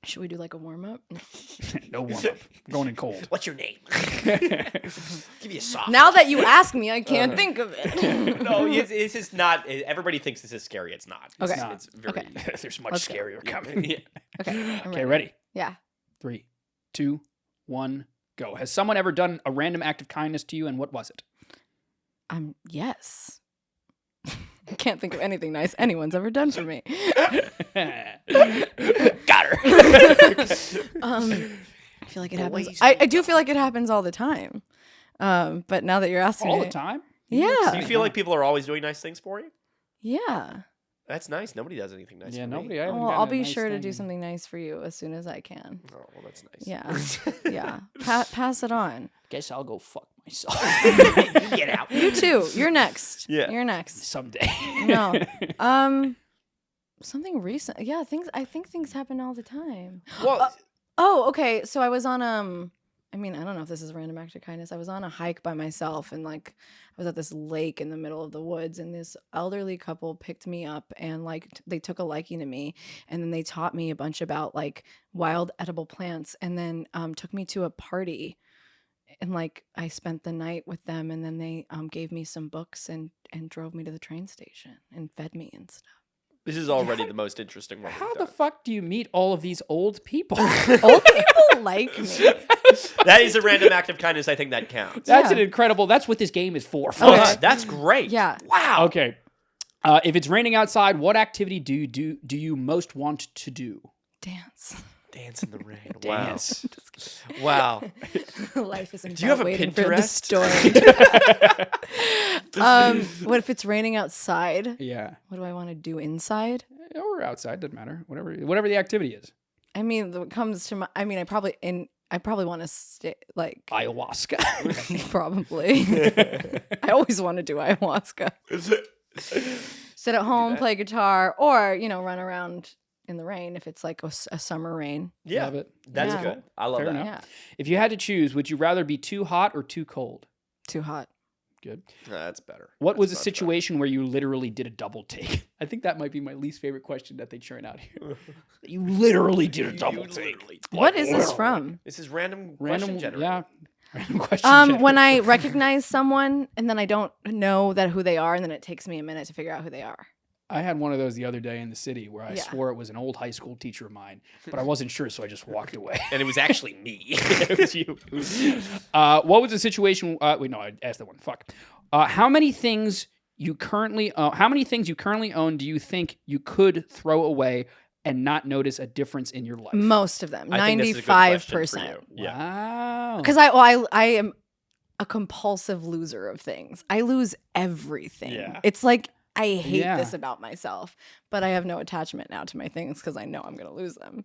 Should we do like a warm up? No warm up. Going in cold. What's your name? Give you a soft. Now that you ask me, I can't think of it. No, it's just not. Everybody thinks this is scary. It's not. It's, Okay. It's very. Okay. There's much Let's go. scarier coming. Yeah. Okay. I'm Okay, ready? Yeah. 3, 2, 1, go. Has someone ever done a random act of kindness to you, and what was it? Yes. I can't think of anything nice anyone's ever done for me. Got her. I feel like it happens. Boys I do feel like it happens all the time. But now that you're asking All me, the time? Yeah. Do you feel like people are always doing nice things for you? Yeah. That's nice. Nobody does anything nice. Yeah, for nobody. Me. I haven't Well, gotten I'll a be nice sure to do thing. something nice for you as soon as I can. Oh, well, that's nice. Yeah. Yeah. Pass it on. Guess I'll go fuck myself You get out. You too. You're next. Yeah. You're next. someday. No. Something recent. Yeah, I think things happen all the time. Well, Oh, okay. So I was on I mean, I don't know if this is a random act of kindness. I was on a hike by myself and like I was at this lake in the middle of the woods and this elderly couple picked me up and like they took a liking to me and then they taught me a bunch about like wild edible plants and then took me to a party and like I spent the night with them and then they gave me some books and drove me to the train station and fed me and stuff. This is already the most interesting one. How the fuck do you meet all of these old people? Old people like me. That is a random act of kindness. I think that counts. That's Yeah. an incredible. That's what this game is for. Oh, folks. that's great. Yeah. Wow. Okay. If it's raining outside, what activity do you most want to do? Dance. Dance in the rain. Dance. Wow. Life isn't Do you have a waiting for the Pinterest? story. What if it's raining outside? Yeah. What do I want to do inside? Or outside, doesn't matter. Whatever the activity is. I mean, what comes to my. I mean, I probably want to stay like Ayahuasca. probably. I always want to do ayahuasca. Sit at home, play guitar, or run around in the rain if it's like a summer rain. Yeah. Love it. That's Yeah. good. I love Fair that. enough. Yeah, If you had to choose, would you rather be too hot or too cold? too hot. Good. That's better. What was a That's much situation where you literally did a double take? I think that might be my least favorite question that they churn out here. You literally did a better. double You take. literally- What is this from? This is random Random, question generator. yeah. Random question. When I recognize someone and then I don't know who they are, and then it takes me a minute to figure out who they are. I had one of those the other day in the city where I Yeah. swore it was an old high school teacher of mine, but I wasn't sure, so I just walked away. And it was actually me. It was you. It was you. What was the situation? Wait, no, I asked that one. Fuck. How many things you currently own do you think you could throw away and not notice a difference in your life? Most of them, I think this is a good question for 95%. you. Yeah. Wow. Because I am a compulsive loser of things. I lose everything. Yeah. It's like I hate Yeah. this about myself, but I have no attachment now to my things because I know I'm going to lose them.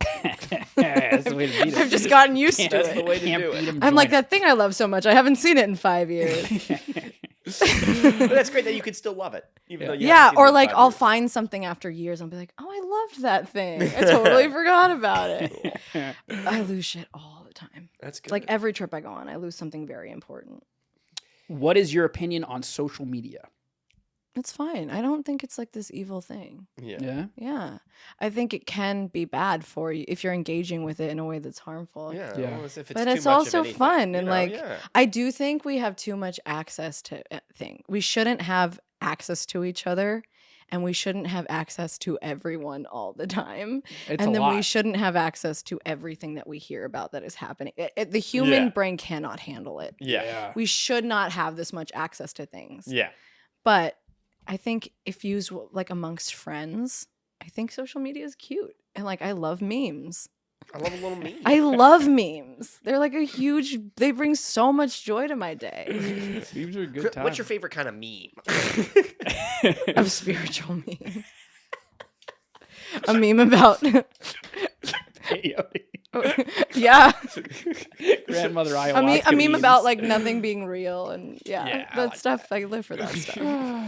That's the way to beat it. I've just gotten used to That's the it. way to Can't do beat it. 'em, I'm like join 'em. that thing I love so much. I haven't seen it in 5 years. But that's great that you can still love it. Even though you Yeah, haven't seen it or in like 5 I'll years. find something after years. I'll be like, oh, I loved that thing. I totally forgot about it. I lose shit all the time. That's good. Like every trip I go on, I lose something very important. What is your opinion on social media? It's fine. I don't think it's like this evil thing. yeah. Yeah. Yeah. I think it can be bad for you if you're engaging with it in a way that's harmful. Yeah. Yeah. Well, if it's But too it's much of also anything, fun you and know, like yeah. I do think we have too much access to things. We shouldn't have access to each other and we shouldn't have access to everyone all the time. It's And a then lot. we shouldn't have access to everything that we hear about that is happening. The human Yeah. brain cannot handle it. Yeah. We should not have this much access to things. Yeah. But I think if used like amongst friends, I think social media is cute. And like I love memes. I love a little meme. I love memes. They're like they bring so much joy to my day. Memes are a good time. What's your favorite kind of meme? A spiritual meme. A meme about Peyote. yeah. Grandmother ayahuasca. A meme memes. about like nothing being real and Yeah, I that like stuff. I live for that stuff.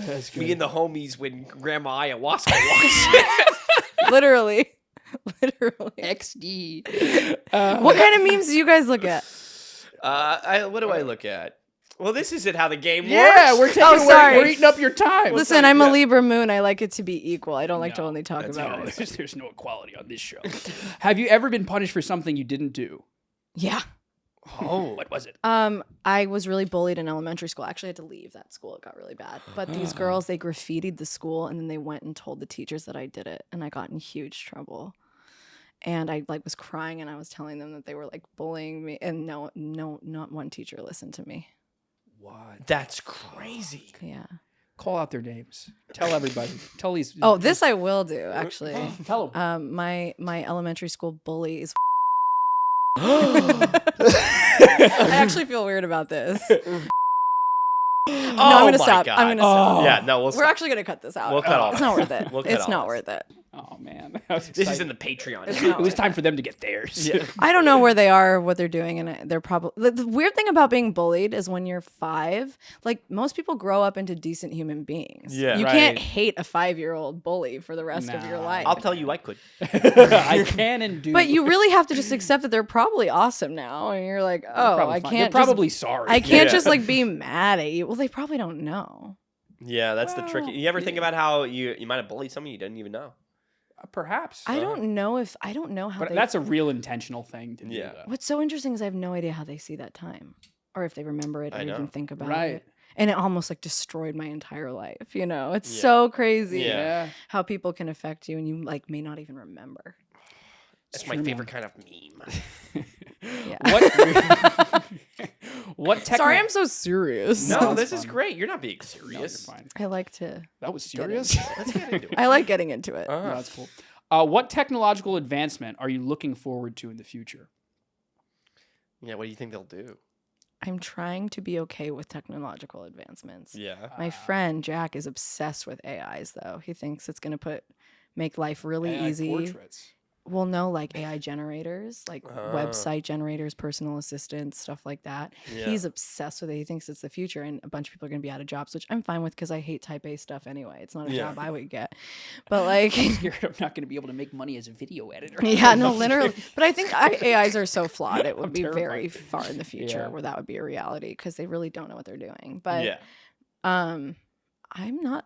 That's good. Me and the homies when Grandma Ayahuasca walks. Literally. XD. What kind of memes do you guys look at? What do I look at? Well, this isn't how the game works. Yeah, we're taking away. sorry. We're eating up your time. Listen, I'm a Libra moon. I like it to be equal. I don't like to No, only talk that's about fine. myself. There's no equality on this show. Have you ever been punished for something you didn't do? Yeah. Oh, What was it? I was really bullied in elementary school. I actually had to leave that school. It got really bad. But these girls, they graffitied the school and then they went and told the teachers that I did it. And I got in huge trouble. And I like was crying and I was telling them that they were like bullying me. And no, not one teacher listened to me. What? that's crazy. Yeah. Call out their names. Tell everybody. Tell these. Oh, this I will do, actually. Tell them. My elementary school bully is Oh I actually feel weird about this. No, I'm gonna my stop. God. I'm gonna stop. Oh. Yeah, no, we'll We're stop. actually gonna cut this out. We'll cut all It's that. not worth it. We'll cut It's all not this. worth it. Oh man, that was This is exciting. in the Patreon. It's now. not It was time for them to get theirs. Yeah. I don't know where they are, what they're doing, and they're probably the weird thing about being bullied is when you're 5, like most people grow up into decent human beings. Yeah. You Right. can't hate a 5-year-old bully for the rest of your Nah. life. I'll tell you, I could. I can and do. But you really have to just accept that they're probably awesome now, and you're like, They're oh, probably I fine. can't. They're probably just, sorry. I can't Yeah. just like be mad at you. Well, they probably don't know. Yeah, that's the tricky. Well, You ever think yeah. about how you might have bullied someone you didn't even know? Perhaps. I don't know how. But they, that's a real intentional thing to do. Yeah. Though. What's so interesting is I have no idea how they see that time, or if they remember it, or I know. even think about Right. it. And it almost like destroyed my entire life. You know, it's Yeah. so crazy Yeah. how people can affect you, and you like may not even remember. That's It's my true, favorite man. kind of meme. Yeah. What? What? Sorry, I'm so serious. No, Sounds this is fun. great. You're not being No, you're serious. fine. I like to. That was Get serious. into Let's get into it. I like getting into it. No, that's cool. What technological advancement are you looking forward to in the future? Yeah, what do you think they'll do? I'm trying to be okay with technological advancements. Yeah. My friend Jack is obsessed with AIs, though. He thinks it's going to make life really AI easy. Portraits. Well, no, like AI generators, like Oh. website generators, personal assistants, stuff like that. Yeah. He's obsessed with it. He thinks it's the future, and a bunch of people are going to be out of jobs, which I'm fine with because I hate type A stuff anyway. It's not a Yeah. job I would get. But like, I'm scared I'm not going to be able to make money as a video editor. yeah, no, literally. But I think AIs are so flawed. It would I'm be very terrified. far in the future Yeah. where that would be a reality because they really don't know what they're doing. But Yeah. I'm not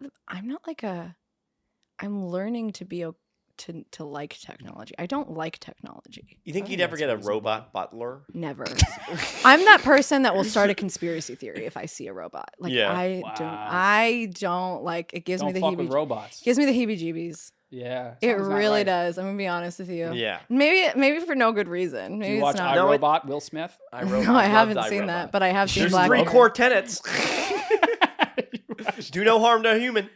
like I'm learning to be to like technology. I don't like technology. You think I you'd think ever that's get a reasonable. robot butler? Never. I'm that person that will start a conspiracy theory if I see a robot. Like Yeah. Wow. I don't like it gives Don't me the fuck with robots. gives me the heebie-jeebies. Yeah. It something's not really right. does. I'm gonna be honest with you. Yeah. Maybe for no good reason. Do Maybe you it's watch not. No, it- iRobot, Will Smith? No, I haven't seen that, but I have seen There's Black 3 Mirror. core tenets. Do no harm to a human.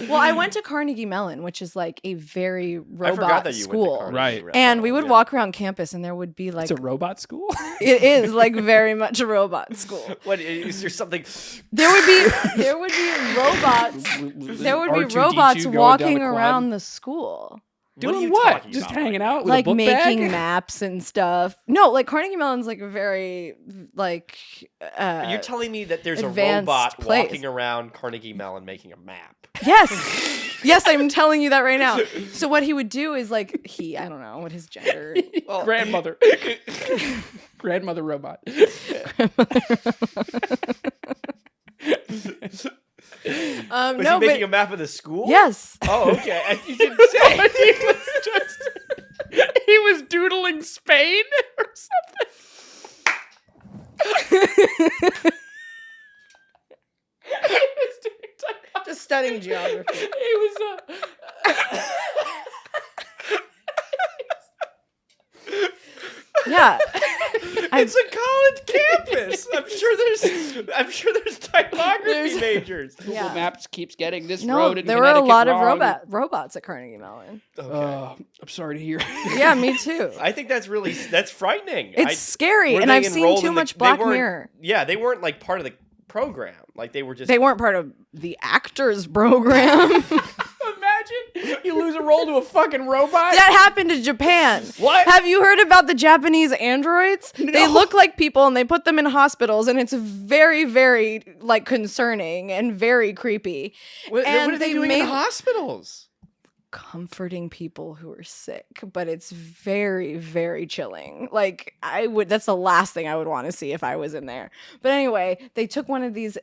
Well, I went to Carnegie Mellon, which is like a very I forgot robot that you school. went to Right. Carnegie And we would Yeah. walk around campus, and there would be like It's a robot school? it is like very much a robot school. What is there something? There would be robots. There would be R2D2 robots going down walking the quad? around the school. What are Doing you what? talking Just about hanging right out with Like a book making bag? maps and stuff. No, like Carnegie Mellon's like a very like now? You're telling me that there's a advanced robot place. walking around Carnegie Mellon making a map. Yes. Yes, I'm telling you that right now. So what he would do is like I don't know what his gender. Grandmother. Grandmother robot. Was No, he making but a map of the school? yes. Oh, okay. And you didn't say. He was doodling Spain or something. Just studying geography. He was Yeah. It's a college campus. I'm sure there's typography majors. Google Yeah. Maps keeps getting this No, road in there were a Connecticut lot of wrong. robots at Carnegie Mellon. Okay. I'm sorry to hear. Yeah, me too. I think that's frightening. It's scary, were and they I've seen enrolled too in the- much they Black weren't- Mirror. Yeah, they weren't like part of the program. Like they were just. They weren't part of the actors program. Imagine you lose a role to a fucking robot. That happened in Japan. What? Have you heard about the Japanese androids? They No. look like people and they put them in hospitals, and it's very, very like concerning and very creepy. What and are they they doing in made- the hospitals? Comforting people who are sick, but it's very, very chilling. Like that's the last thing I would want to see if I was in there. But anyway, they took one of these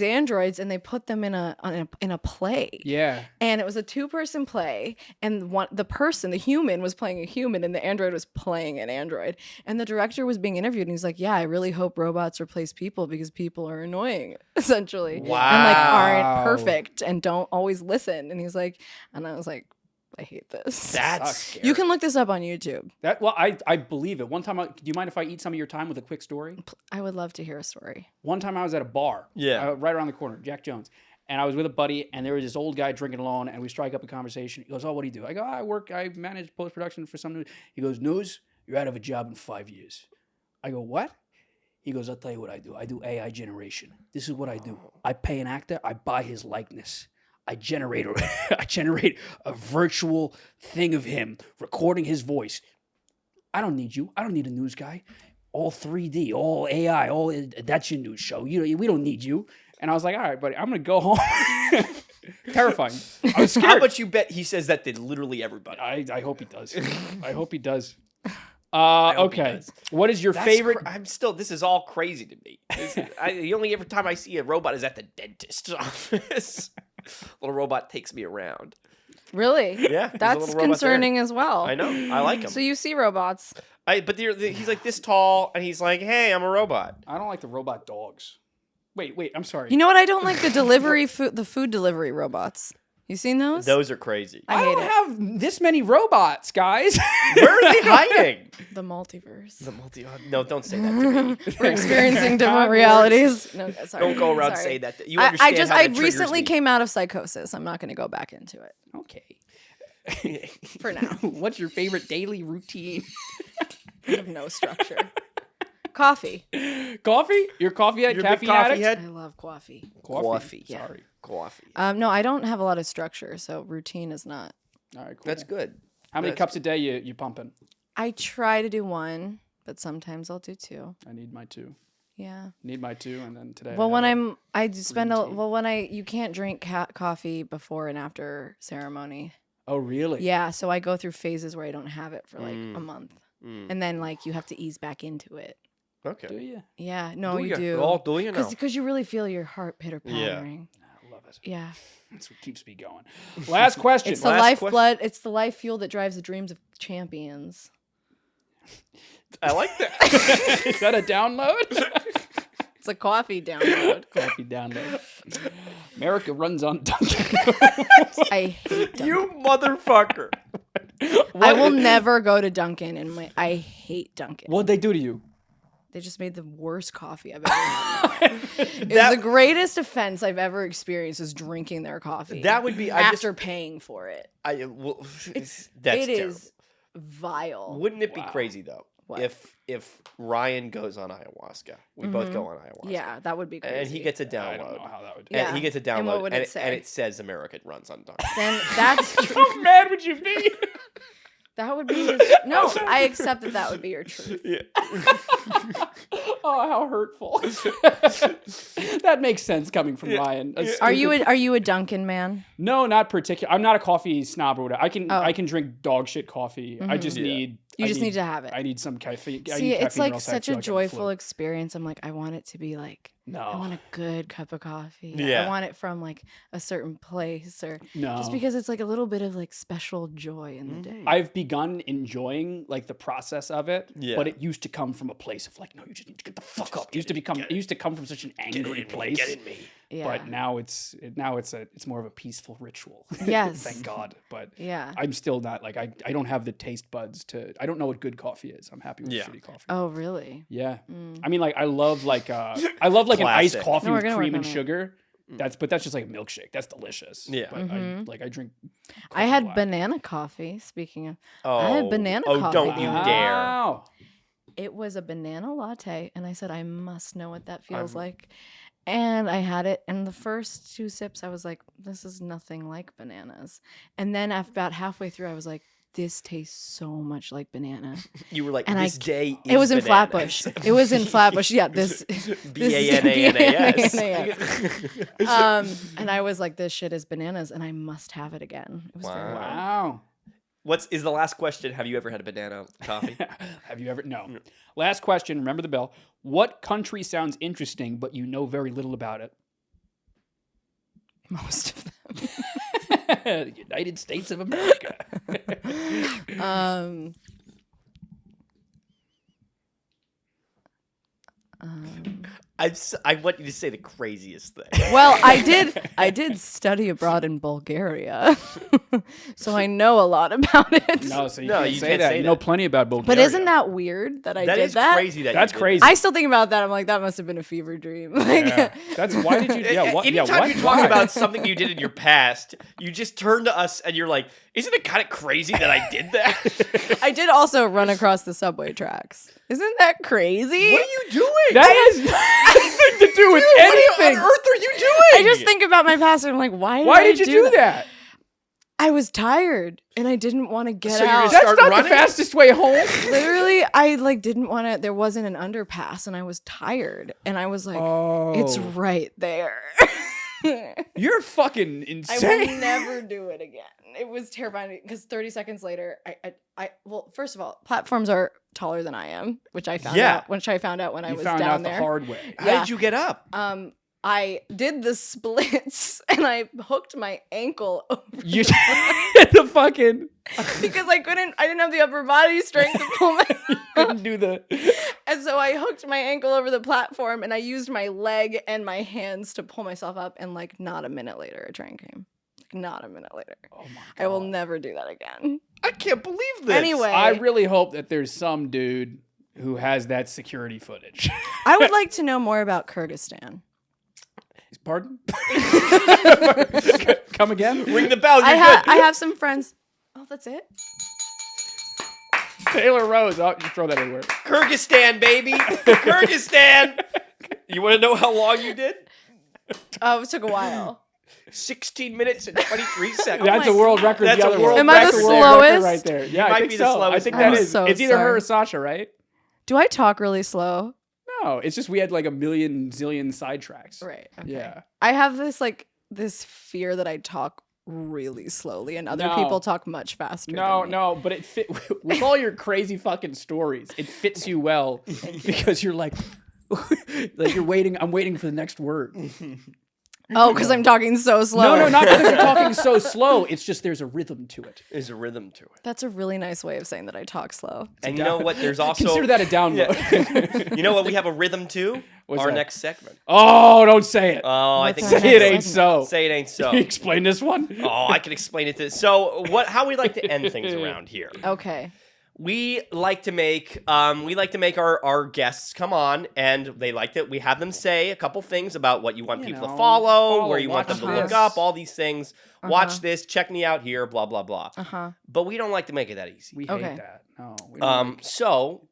androids and they put them in a play. Yeah. And it was a 2-person play, and the human was playing a human, and the android was playing an android. And the director was being interviewed, and he's like, "Yeah, I really hope robots replace people because people are annoying, essentially, and like aren't Wow. perfect and don't always listen." And he's like, and I was like, I hate this. That's You can look this up on YouTube. I believe it. One time, do you mind if I eat some of your time with a quick story? I would love to hear a story. One time I was at a bar. Yeah. Right around the corner, Jack Jones. And I was with a buddy, and there was this old guy drinking alone, and we strike up a conversation. He goes, "Oh, what do you do?" I go, I manage post-production for some news. He goes, "News? You're out of a job in 5 years." I go, "What?" He goes, "I'll tell you what I do. I do AI generation. This is what I do. I pay an actor. I buy his likeness. I generate a virtual thing of him recording his voice. I don't need you. I don't need a news guy. All 3D, all AI, that's your news show. We don't need you. And I was like, all right, buddy, I'm gonna go home. Terrifying. I was scared. How much you bet he says that to literally everybody? I hope he does. I hope he does. hope he Okay. does. What is your favorite? This is all crazy to me. The only every time I see a robot is at the dentist's office. Little robot takes me around. Really? Yeah, there's a That's little robot concerning as well. I know. I like him. So you see robots. But he's like this tall, and he's like, "Hey, I'm a robot." I don't like the robot dogs. Wait, I'm sorry. You know what? I don't like the food delivery robots. You seen those? Those are crazy. I hate don't it. have this many robots, guys. Where are they hiding? The multiverse. No, don't say that to me. We're experiencing different realities. No, sorry. Don't go around Sorry. saying that. You understand how I that triggers recently me. came out of psychosis. I'm not going to go back into it Okay. for now. What's your favorite daily routine? I have no structure. Coffee. Coffee? You're a coffee head? You're a big Caffeine coffee addict? head? I love coffee. Coffee. Yeah. Sorry. Coffee. No, I don't have a lot of structure, so routine is not. All right, cool. That's good. How many That's cups a day you pumping? I try to do one, but sometimes I'll do two. I need my 2. Yeah. Need my 2, and then today. Well, I when I spend tea. you can't drink coffee before and after ceremony. Oh, really? Yeah, so I go through phases where I don't have it for like Mm. a month, Mm. and then like you have to ease back into it. Okay. Do you? Yeah, no, you ya? do. Oh, do you know? Because you really feel your heart pitter pattering. I love it. Yeah. That's what keeps me going. Last question. It's the Last lifeblood. It's the life fuel that drives the dreams of champions. I like that. Is that a download? It's a coffee download. Coffee download. America runs on Dunkin'. I hate Dunkin'. You motherfucker. I will never go to Dunkin'. I hate Dunkin'. What'd they do to you? They just made the worst coffee I've ever had. It was the greatest offense I've ever experienced is drinking their coffee. That would be after paying for it. That's It terrible. is vile. Wouldn't it be Wow. crazy though What? if Ryan goes on ayahuasca? We both go on ayahuasca. Yeah, that would be crazy. And he gets a I don't know download. how that would. Yeah. And he gets a download. And what would it say? And it says America runs on Dunkin'. Then that's How mad would you be? that would be his, no. I accept that would be your truth. Yeah. Oh, how hurtful. That makes sense coming from Ryan. Are you a Dunkin' man? No, not particular. I'm not a coffee snob or whatever. I can drink dog shit coffee. I just Yeah. need. You I just need to have it. I need some caffeine. I See, need it's caffeine or like else I such feel a like I'm joyful flu. experience. I'm like, I want it to be like, No. I want a good cup of coffee. Yeah. I want it from like a certain place or No. just because it's like a little bit of like special joy in the day. I've begun enjoying like the process of it, Yeah. but it used to come from a place of like, no, you just need to get the fuck up. It used to come from such an angry place. Get in me. Yeah. But now it's more of a peaceful ritual. Yes. Thank God. But Yeah. I'm still not like I don't have the taste buds to. I don't know what good coffee is. I'm happy with Yeah. shitty coffee. Oh, really? Yeah. I mean, like I love like an iced Classic. coffee No, we're with gonna cream work and on it. sugar. That's just like a milkshake. That's delicious. Yeah. But I drink. I coffee had black. banana coffee. Speaking of, Oh, I had banana oh, coffee don't the you other dare. Wow. it was a banana latte, and I said I must know what that feels like. And I had it, and the first 2 sips, I was like, "This is nothing like bananas." And then about halfway through, I was like, "This tastes so much like banana." You were like, And this day is It was in bananas. Flatbush. It was in Flatbush. Yeah, this B-A-N-A-N-A-S. And I was like, "This shit is bananas," and I must have it again. It was very good. Wow. Is the last question? Have you ever had a banana coffee? Have you ever? No. Last question. Remember the bell. What country sounds interesting, but you know very little about it? Most of them. The United States of America. I want you to say the craziest thing. Well, I did study abroad in Bulgaria, so I know a lot about it. No, so you No, can't you say can't that. say You know that. plenty about Bulgaria. But isn't that weird that I That did is that? crazy. That's you did crazy. I still think about that. I'm like, that must have been a fever dream. Like, Yeah. That's why did you? Yeah. What? Anytime yeah. What? you talk Why? about something you did in your past, you just turn to us and you're like, "Isn't it kind of crazy that I did that?" I did also run across the subway tracks. Isn't that crazy? What are you doing? That is. nothing to do with What anything. on earth are you doing? I just think about my past and I'm like, why Why I did you do that? I was tired and I didn't want to get So you're out. just- That's Start not running? the fastest way home. Literally, I like didn't want to. There wasn't an underpass, and I was tired, and I was like, "It's right there." You're fucking I insane. will never do it again. It was terrifying because 30 seconds later, well, first of all, platforms are taller than I am, which I found Yeah. out. Which I found out when I You was found down out there. the hard way. How Yeah. did you get up? I did the splits and I hooked my ankle over You hit the fucking. because I didn't have the upper body strength to pull my Couldn't do the. And so I hooked my ankle over the platform and I used my leg and my hands to pull myself up. And like not a minute later, a train came. Like not a minute later. Oh my I will God. never do that again. I can't believe this. Anyway, I really hope that there's some dude who has that security footage. I would like to know more about Kyrgyzstan. Pardon? Come again? Ring the bell. You're I good. have some friends. Oh, that's it? Taylor Rose. Oh, you throw that everywhere. Kyrgyzstan, baby. Kyrgyzstan. You want to know how long you did? Oh, it took a while. 16 minutes and 23 seconds. That's my a world God. record. That's the a other world one. Am I the That's a world record slowest? right there? Yeah, might I think be the so. I slowest think one. that I'm is. so It's either her sorry. or Sasha, right? Do I talk really slow? No, it's just we had like a million zillion sidetracks. Right. Okay. Yeah. I have this fear that I talk really slowly and other No. people talk much faster. No, than me. no, but it fit with all your crazy fucking stories. It fits you well because you're like you're waiting. I'm waiting for the next word. Oh, because I'm talking so slow. No, not because you're talking so slow. It's just there's a rhythm to it. There's a rhythm to it. That's a really nice way of saying that I talk slow. And you know what? There's also Consider that a download. You know what? We have a rhythm to What's our that? next segment. Oh, don't say it. Oh, I What's think our Say it next ain't segment? so. Say it ain't so. Can you explain this one? Oh, I can explain it to. So how we like to end things around here. Okay. We like to make our guests come on, and we have them say a couple things about what you want You people to know, follow, where you want watch them to look this. up, all these things. Watch Uh-huh. this, check me out here, blah blah blah. Uh-huh. But we don't like to make it that easy. We Okay. hate that. No. We don't like- So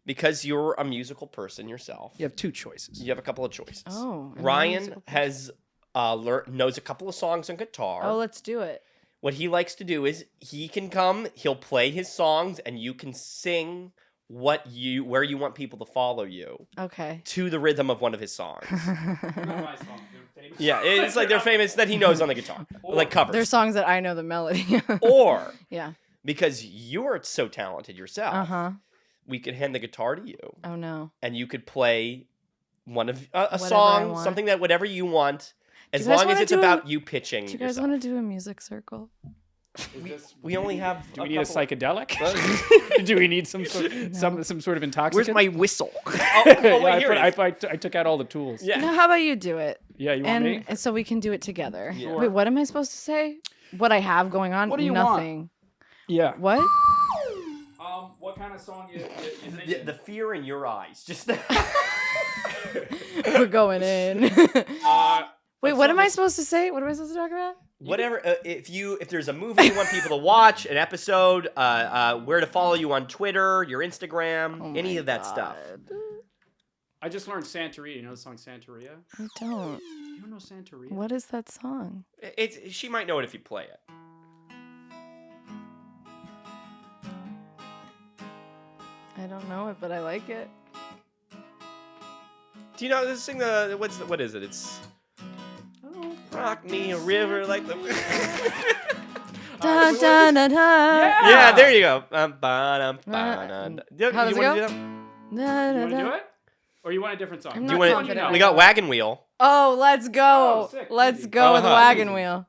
because you're a musical person yourself, you have two choices. you have a couple of choices. Oh. I'm a Ryan musical has knows a couple of songs on guitar. Oh, let's do it. What he likes to do is he can come, he'll play his songs, and you can sing where you want people to follow you Okay. to the rhythm of one of his songs. Yeah, Yeah, it's like they're famous that he knows on the guitar, like covers. There's songs that I know the melody. Or Yeah. because you're so talented yourself, Uh-huh. we could hand the guitar to you, Oh no. and you could play one of a Whatever I song, want. something that whatever you want, as you guys long as wanna it's do about you pitching Do you guys yourself. want to do a music circle? We only have. Do we need a couple- psychedelic? Do we need some sort of intoxicant? Where's my whistle? Oh, Yeah, wait, here it is. I took out all the tools. Yeah. No, how about you do it? Yeah, you want me? And so we can do it together. Yeah. Wait, what am I supposed to say? What I have going on? What do you want? Nothing. Yeah. What? What kind of song you The fear in your eyes. Just. We're going in. Wait, what am I supposed to say? What am I supposed to talk about? Whatever. If there's a movie you want people to watch, an episode, where to follow you on Twitter, your Instagram, Oh any my of that stuff. God. I just learned Santeria. You know the song Santeria? I don't. You don't know Santeria? What is that song? She might know it if you play it. I don't know it, but I like it. Do you know this thing? What is it? It's rock me a river like the. Da, da, da, da. Yeah, there you go. How does it go? Da, You da, want to do da. it? Or you want a different song? I'm Do not you want? confident. We got Wagon Wheel. Oh, let's go. Oh, sick. Let's Easy. go with Uh-huh. Wagon Easy. Wheel.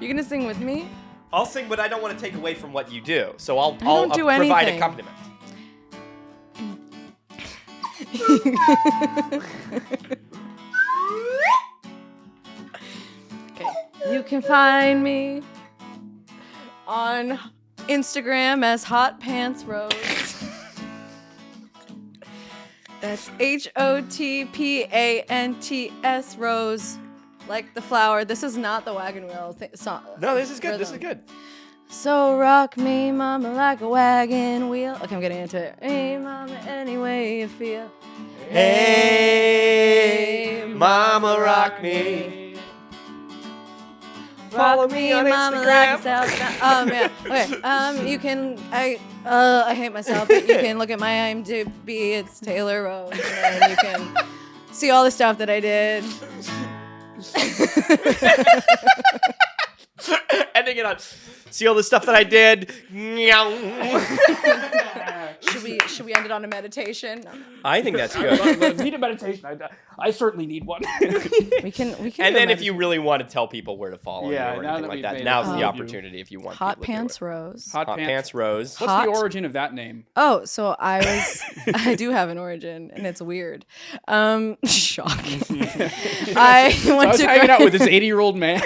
You gonna sing with me? I'll sing, but I don't want to take away from what you do. So I'll don't do provide anything. accompaniment. Okay. You can find me on Instagram as Hot Pants Rose. That's HOTPANTS Rose, like the flower. This is not the Wagon Wheel song. No, this is good. This is rhythm. good. So rock me, mama, like a wagon wheel. Okay, I'm getting into it. Hey, mama, any way you feel. Hey, mama, rock me. Follow me on mama, Instagram. like a yeah. Okay. You can. I hate myself, but you can look at my IMDb. It's Taylor Rose, and you can see all the stuff that I did. Ending it on. See all the stuff that I did. Should we end it on a meditation? No. I think that's good. Need a meditation. I certainly need one. We can. And then if you really want to tell people where to follow you or now anything that like we've that, made now's it the easier. opportunity if you want Hot people to do Pants it. Rose. Hot Pants Rose. What's Hot- the origin of that name? Oh, so I do have an origin, and it's weird. Shocking. I Was hanging out with this 80-year-old man.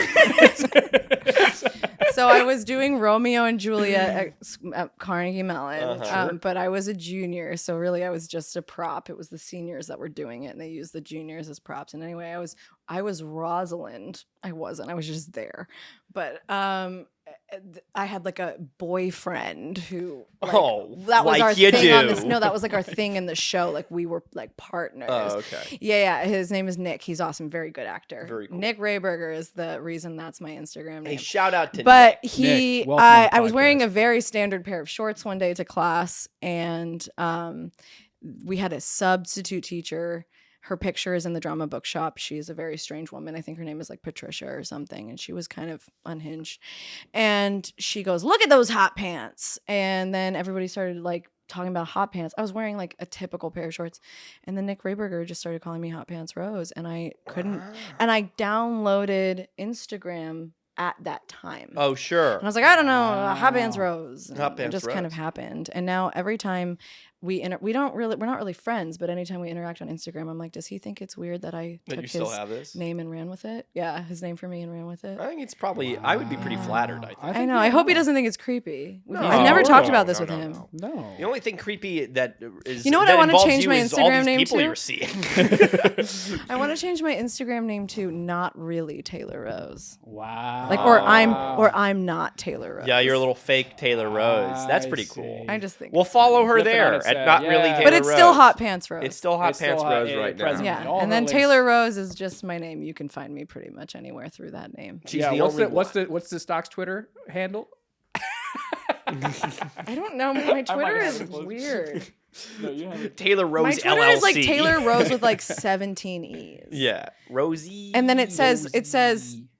So I was doing Romeo and Juliet at Carnegie Mellon, Uh-huh. but I was a junior, so really I was just a prop. It was the seniors that were doing it, and they used the juniors as props. And anyway, I was Rosalind. I wasn't. I was just there. But I had like a boyfriend who that was like our you thing on do. this. No, that was like our thing in the show. Like we were like partners. Oh, okay. Yeah. His name is Nick. He's awesome. Very good actor. Very cool. Nick Rayberger is the reason that's my Instagram Hey, name. shout out to But Nick. he, Nick, welcome to the I was wearing podcast. a very standard pair of shorts one day to class, and we had a substitute teacher. Her picture is in the drama bookshop. She's a very strange woman. I think her name is like Patricia or something. And she was kind of unhinged. And she goes, "Look at those hot pants." And then everybody started like talking about hot pants. I was wearing like a typical pair of shorts. And then Nick Rayberger just started calling me Hot Pants Rose. And I couldn't. And I downloaded Instagram at that time. Oh, sure. And I was like, I don't know, Hot Pants Rose. And Hot it Pants just kind of Rose. happened. And now every time we're not really friends, but anytime we interact on Instagram, I'm like, does he think it's weird that I That took you still his have this? name and ran with it? Yeah, his name for me and ran with it. I think it's probably. I would be pretty flattered. I think. I know. I hope he doesn't think it's creepy. No, I've never talked no, about this no, with no, him. no. No. The only thing creepy that is You know what that I wanna involves change you my is all Instagram these name people to? you're seeing. I want to change my Instagram name to Not Really Taylor Rose. Wow. Like, or I'm not Taylor Rose. Yeah, you're a little fake Taylor Rose. That's I pretty see. cool. I just think. We'll it's follow funny. her Flipping there on its at head, Not yeah. Really Taylor But it's Rose. still Hot Pants Rose. It's still Hot It's still Pants Hot- Rose it right now. presents Yeah, all and her then links. Taylor Rose is just my name. You can find me pretty much anywhere through that name. She's Yeah, the what's only what's the stock's Twitter handle? I don't know. My Twitter have is it close. weird. No, you have it. Taylor Rose My Twitter LLC. is like Taylor Rose with like 17 E's. Yeah, Rosie. And then it says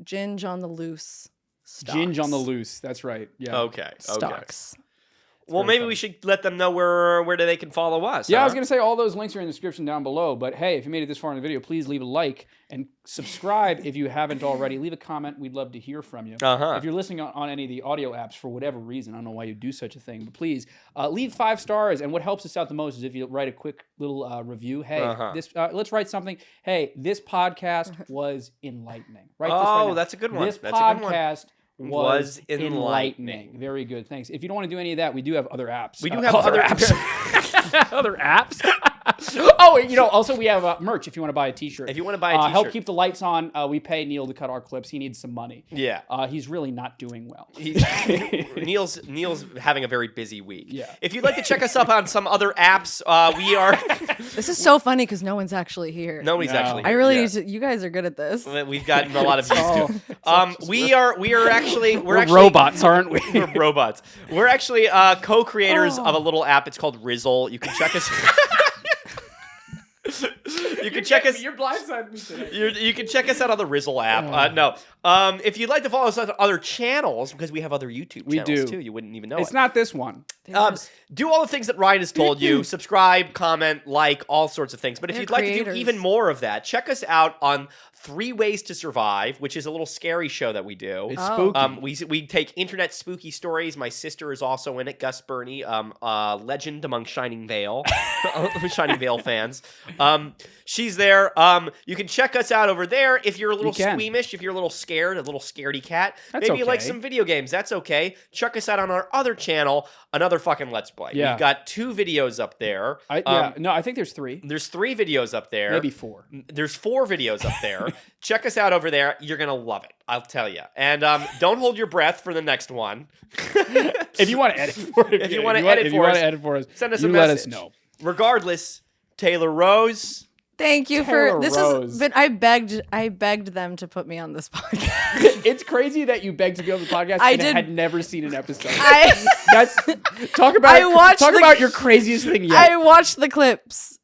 Ginge on the loose. Stocks. Ginge on the loose. That's right. Yeah. Okay. Stocks. Well, maybe we should let them know where they can follow us. Yeah, I huh? was going to say all those links are in the description down below. But hey, if you made it this far in the video, please leave a like and subscribe if you haven't already. Leave a comment. We'd love to hear from you. Uh-huh. If you're listening on any of the audio apps for whatever reason, I don't know why you do such a thing, but please leave 5 stars. And what helps us out the most is if you write a quick little review. Hey, this let's write something. Hey, this podcast was enlightening. Write this right now. that's a good one. This That's a good one. podcast was enlightening. enlightening. Very good. Thanks. If you don't want to do any of that, we do have other apps. We do have other apps. Other apps. Oh, also we have merch if you want to buy a t-shirt. If you want to buy a t-shirt. Help keep the lights on. We pay Neil to cut our clips. He needs some money. Yeah. He's really not doing well. Neil's having a very busy week. Yeah. If you'd like to check us up on some other apps, we are. This is so funny because no one's actually here. Nobody's No. actually. I really yeah. need to. You guys are good at this. We've gotten a lot of views Oh. too. We are actually We're robots, aren't we? We're robots. We're actually co-creators of a little app. It's called Rizzle. You can check us. You can check us. You're blindsiding me today. You can check us out on the Rizzle app. No. If you'd like to follow us on other channels, because we have other YouTube We channels do. too, you wouldn't even know It's it. not this one. Do all the things that Ryan has told you. Subscribe, comment, like, all sorts of things. But if They're you'd like to do creators. even more of that, check us out on 3 Ways to Survive, which is a little scary show that we do. It's Oh. spooky. We take internet spooky stories. My sister is also in it, Gus Burney, legend among Shining Vale, Shining Vale fans. she's there. You can check us out over there if you're a little You can. squeamish, if you're a little scared, a little scaredy cat. That's Maybe you like okay. some video games. That's okay. Check us out on our other channel, Another Fucking Let's Play. Yeah. We've got 2 videos up there. No, I think there's 3, There's 3 videos up there. maybe 4. There's 4 videos up there. Check us out over there. You're gonna love it. I'll tell you. And don't hold your breath for the next one. If you want to edit for it, If you wanna edit for us, us, send us you a let message. us know. Regardless, Taylor Rose. Thank you Taylor for this. Rose. Is but I begged them to put me on this podcast. It's crazy that you begged to be on the podcast I and did- had never seen an episode. I That's talk about I watched talk the- about your craziest thing yet. I watched the clips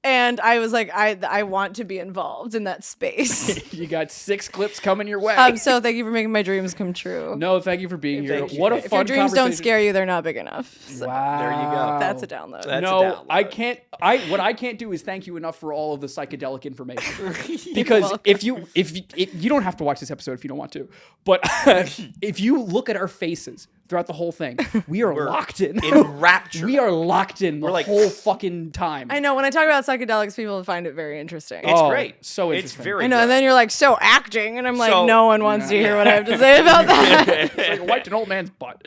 and I was like, I want to be involved in that space. You got 6 clips coming your way. So thank you for making my dreams come true. No, thank you for being here. Thank you. What a If If fun your dreams don't conversation. scare you, they're not big enough. So Wow. There you go. that's a download. That's a No, download. I can't. What I can't do is thank you enough for all of the psychedelic information. Because welcome. if you don't have to watch this episode if you don't want to, but if you look at our faces throughout the whole thing, we're locked in. Enraptured. We are locked in the We're like- whole fucking time. I know when I talk about psychedelics, people find it very interesting. It's Oh, great. so It's interesting. very I know, good. and then you're like, so acting, and I'm like, So- no one wants to hear what I have to say about that. It's like wiped an old man's butt.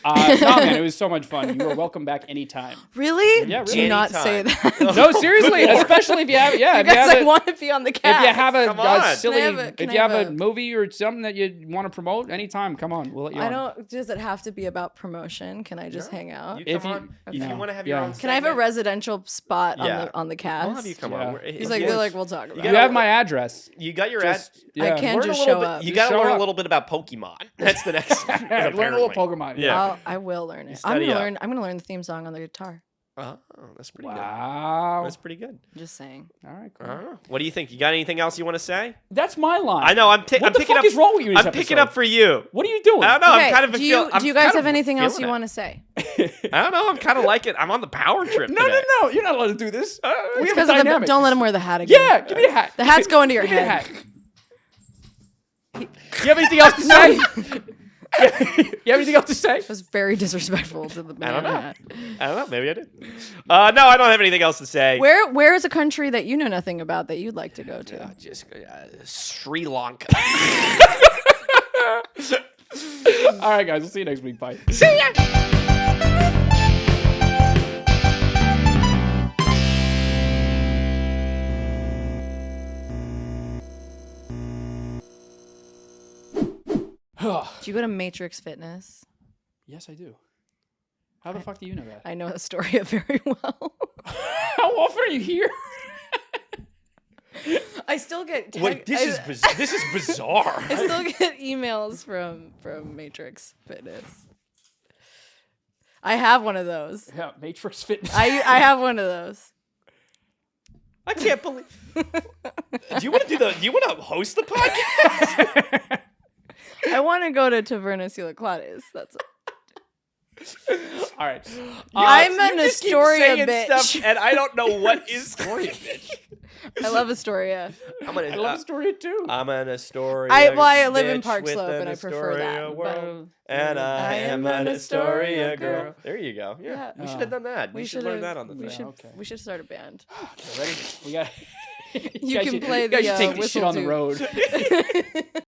No, man, it was so much fun. You are welcome back anytime. Really? Yeah, really. Do not say Anytime. that. No, seriously, especially if you have, yeah, You if you guys, have I a- want to be on the if cast. you have a, Come on. silly, Can I have a- if can you I have have a a- movie or something that you want to promote, anytime, come on, we'll let you I on. don't. Does it have to be about promotion? Can I just hang out? You If come you- on. you If you know, want to have yeah. your own Can I have a segment, residential spot Yeah. on the cast? I'll have you come Yeah. on. We're- He's if like, you- they're like, we'll talk about You it. have my address. You got your Just, ad. yeah. I can Learn a just little show bit. up. You Just got to show learn up. a little bit about Pokemon. That's the next step. Learn a little apparently. Pokemon. Yeah. I will learn it. I'm study gonna up. learn. I'm gonna learn the theme song on the guitar. Oh, that's pretty Wow. good. That's pretty good. Just saying. All right, I cool. don't know. What do you think? You got anything else you want to say? That's my line. I know. I'm What I'm the picking fuck up. is wrong with you? In this I'm picking episode? up for you. What are you doing? I don't know. Okay, I'm kind of do you guys have anything else you want want to say? I don't know. I'm kind of like it. I'm on the power trip. No, today. no, no. You're not allowed to do this. We have a Because of the, dynamic. don't let him wear the hat again. Yeah, give me a hat. The hat's going to your Give me a head. hat. You have anything else to say? You have anything else to say? It was very disrespectful to the man. I don't know. hat. I don't know. Maybe I did. No, I don't have anything else to say. Where is a country that you know nothing about that you'd like to go to? Just Sri Lanka. All right, guys. We'll see you next week. Bye. See ya. Do you go to Matrix Fitness? Yes, I do. How the fuck do you know that? I know Astoria very well. How often are you here? I still get Wait, this is bizarre. I still get emails from Matrix Fitness. I have one of those. Yeah, Matrix Fitness. I have one of those. I can't believe. Do you want to do you want to host the podcast? I want to go to Taverna Sila Clades. That's All right. I'm You an just keep Astoria saying bitch. stuff, and I don't know what is Astoria bitch. I love Astoria. I'm an, I love Astoria too. I'm an Astoria. I live in bitch Park with Slope, an and I prefer Astoria that, world. but- And I am an Astoria girl. There you go. Yeah, Yeah. we should have done that. We should learn should've- that on the we thing. should Okay. we should start a band. Okay, ready? We got. You can play You guys the, should take this shit whistle on the tube. road.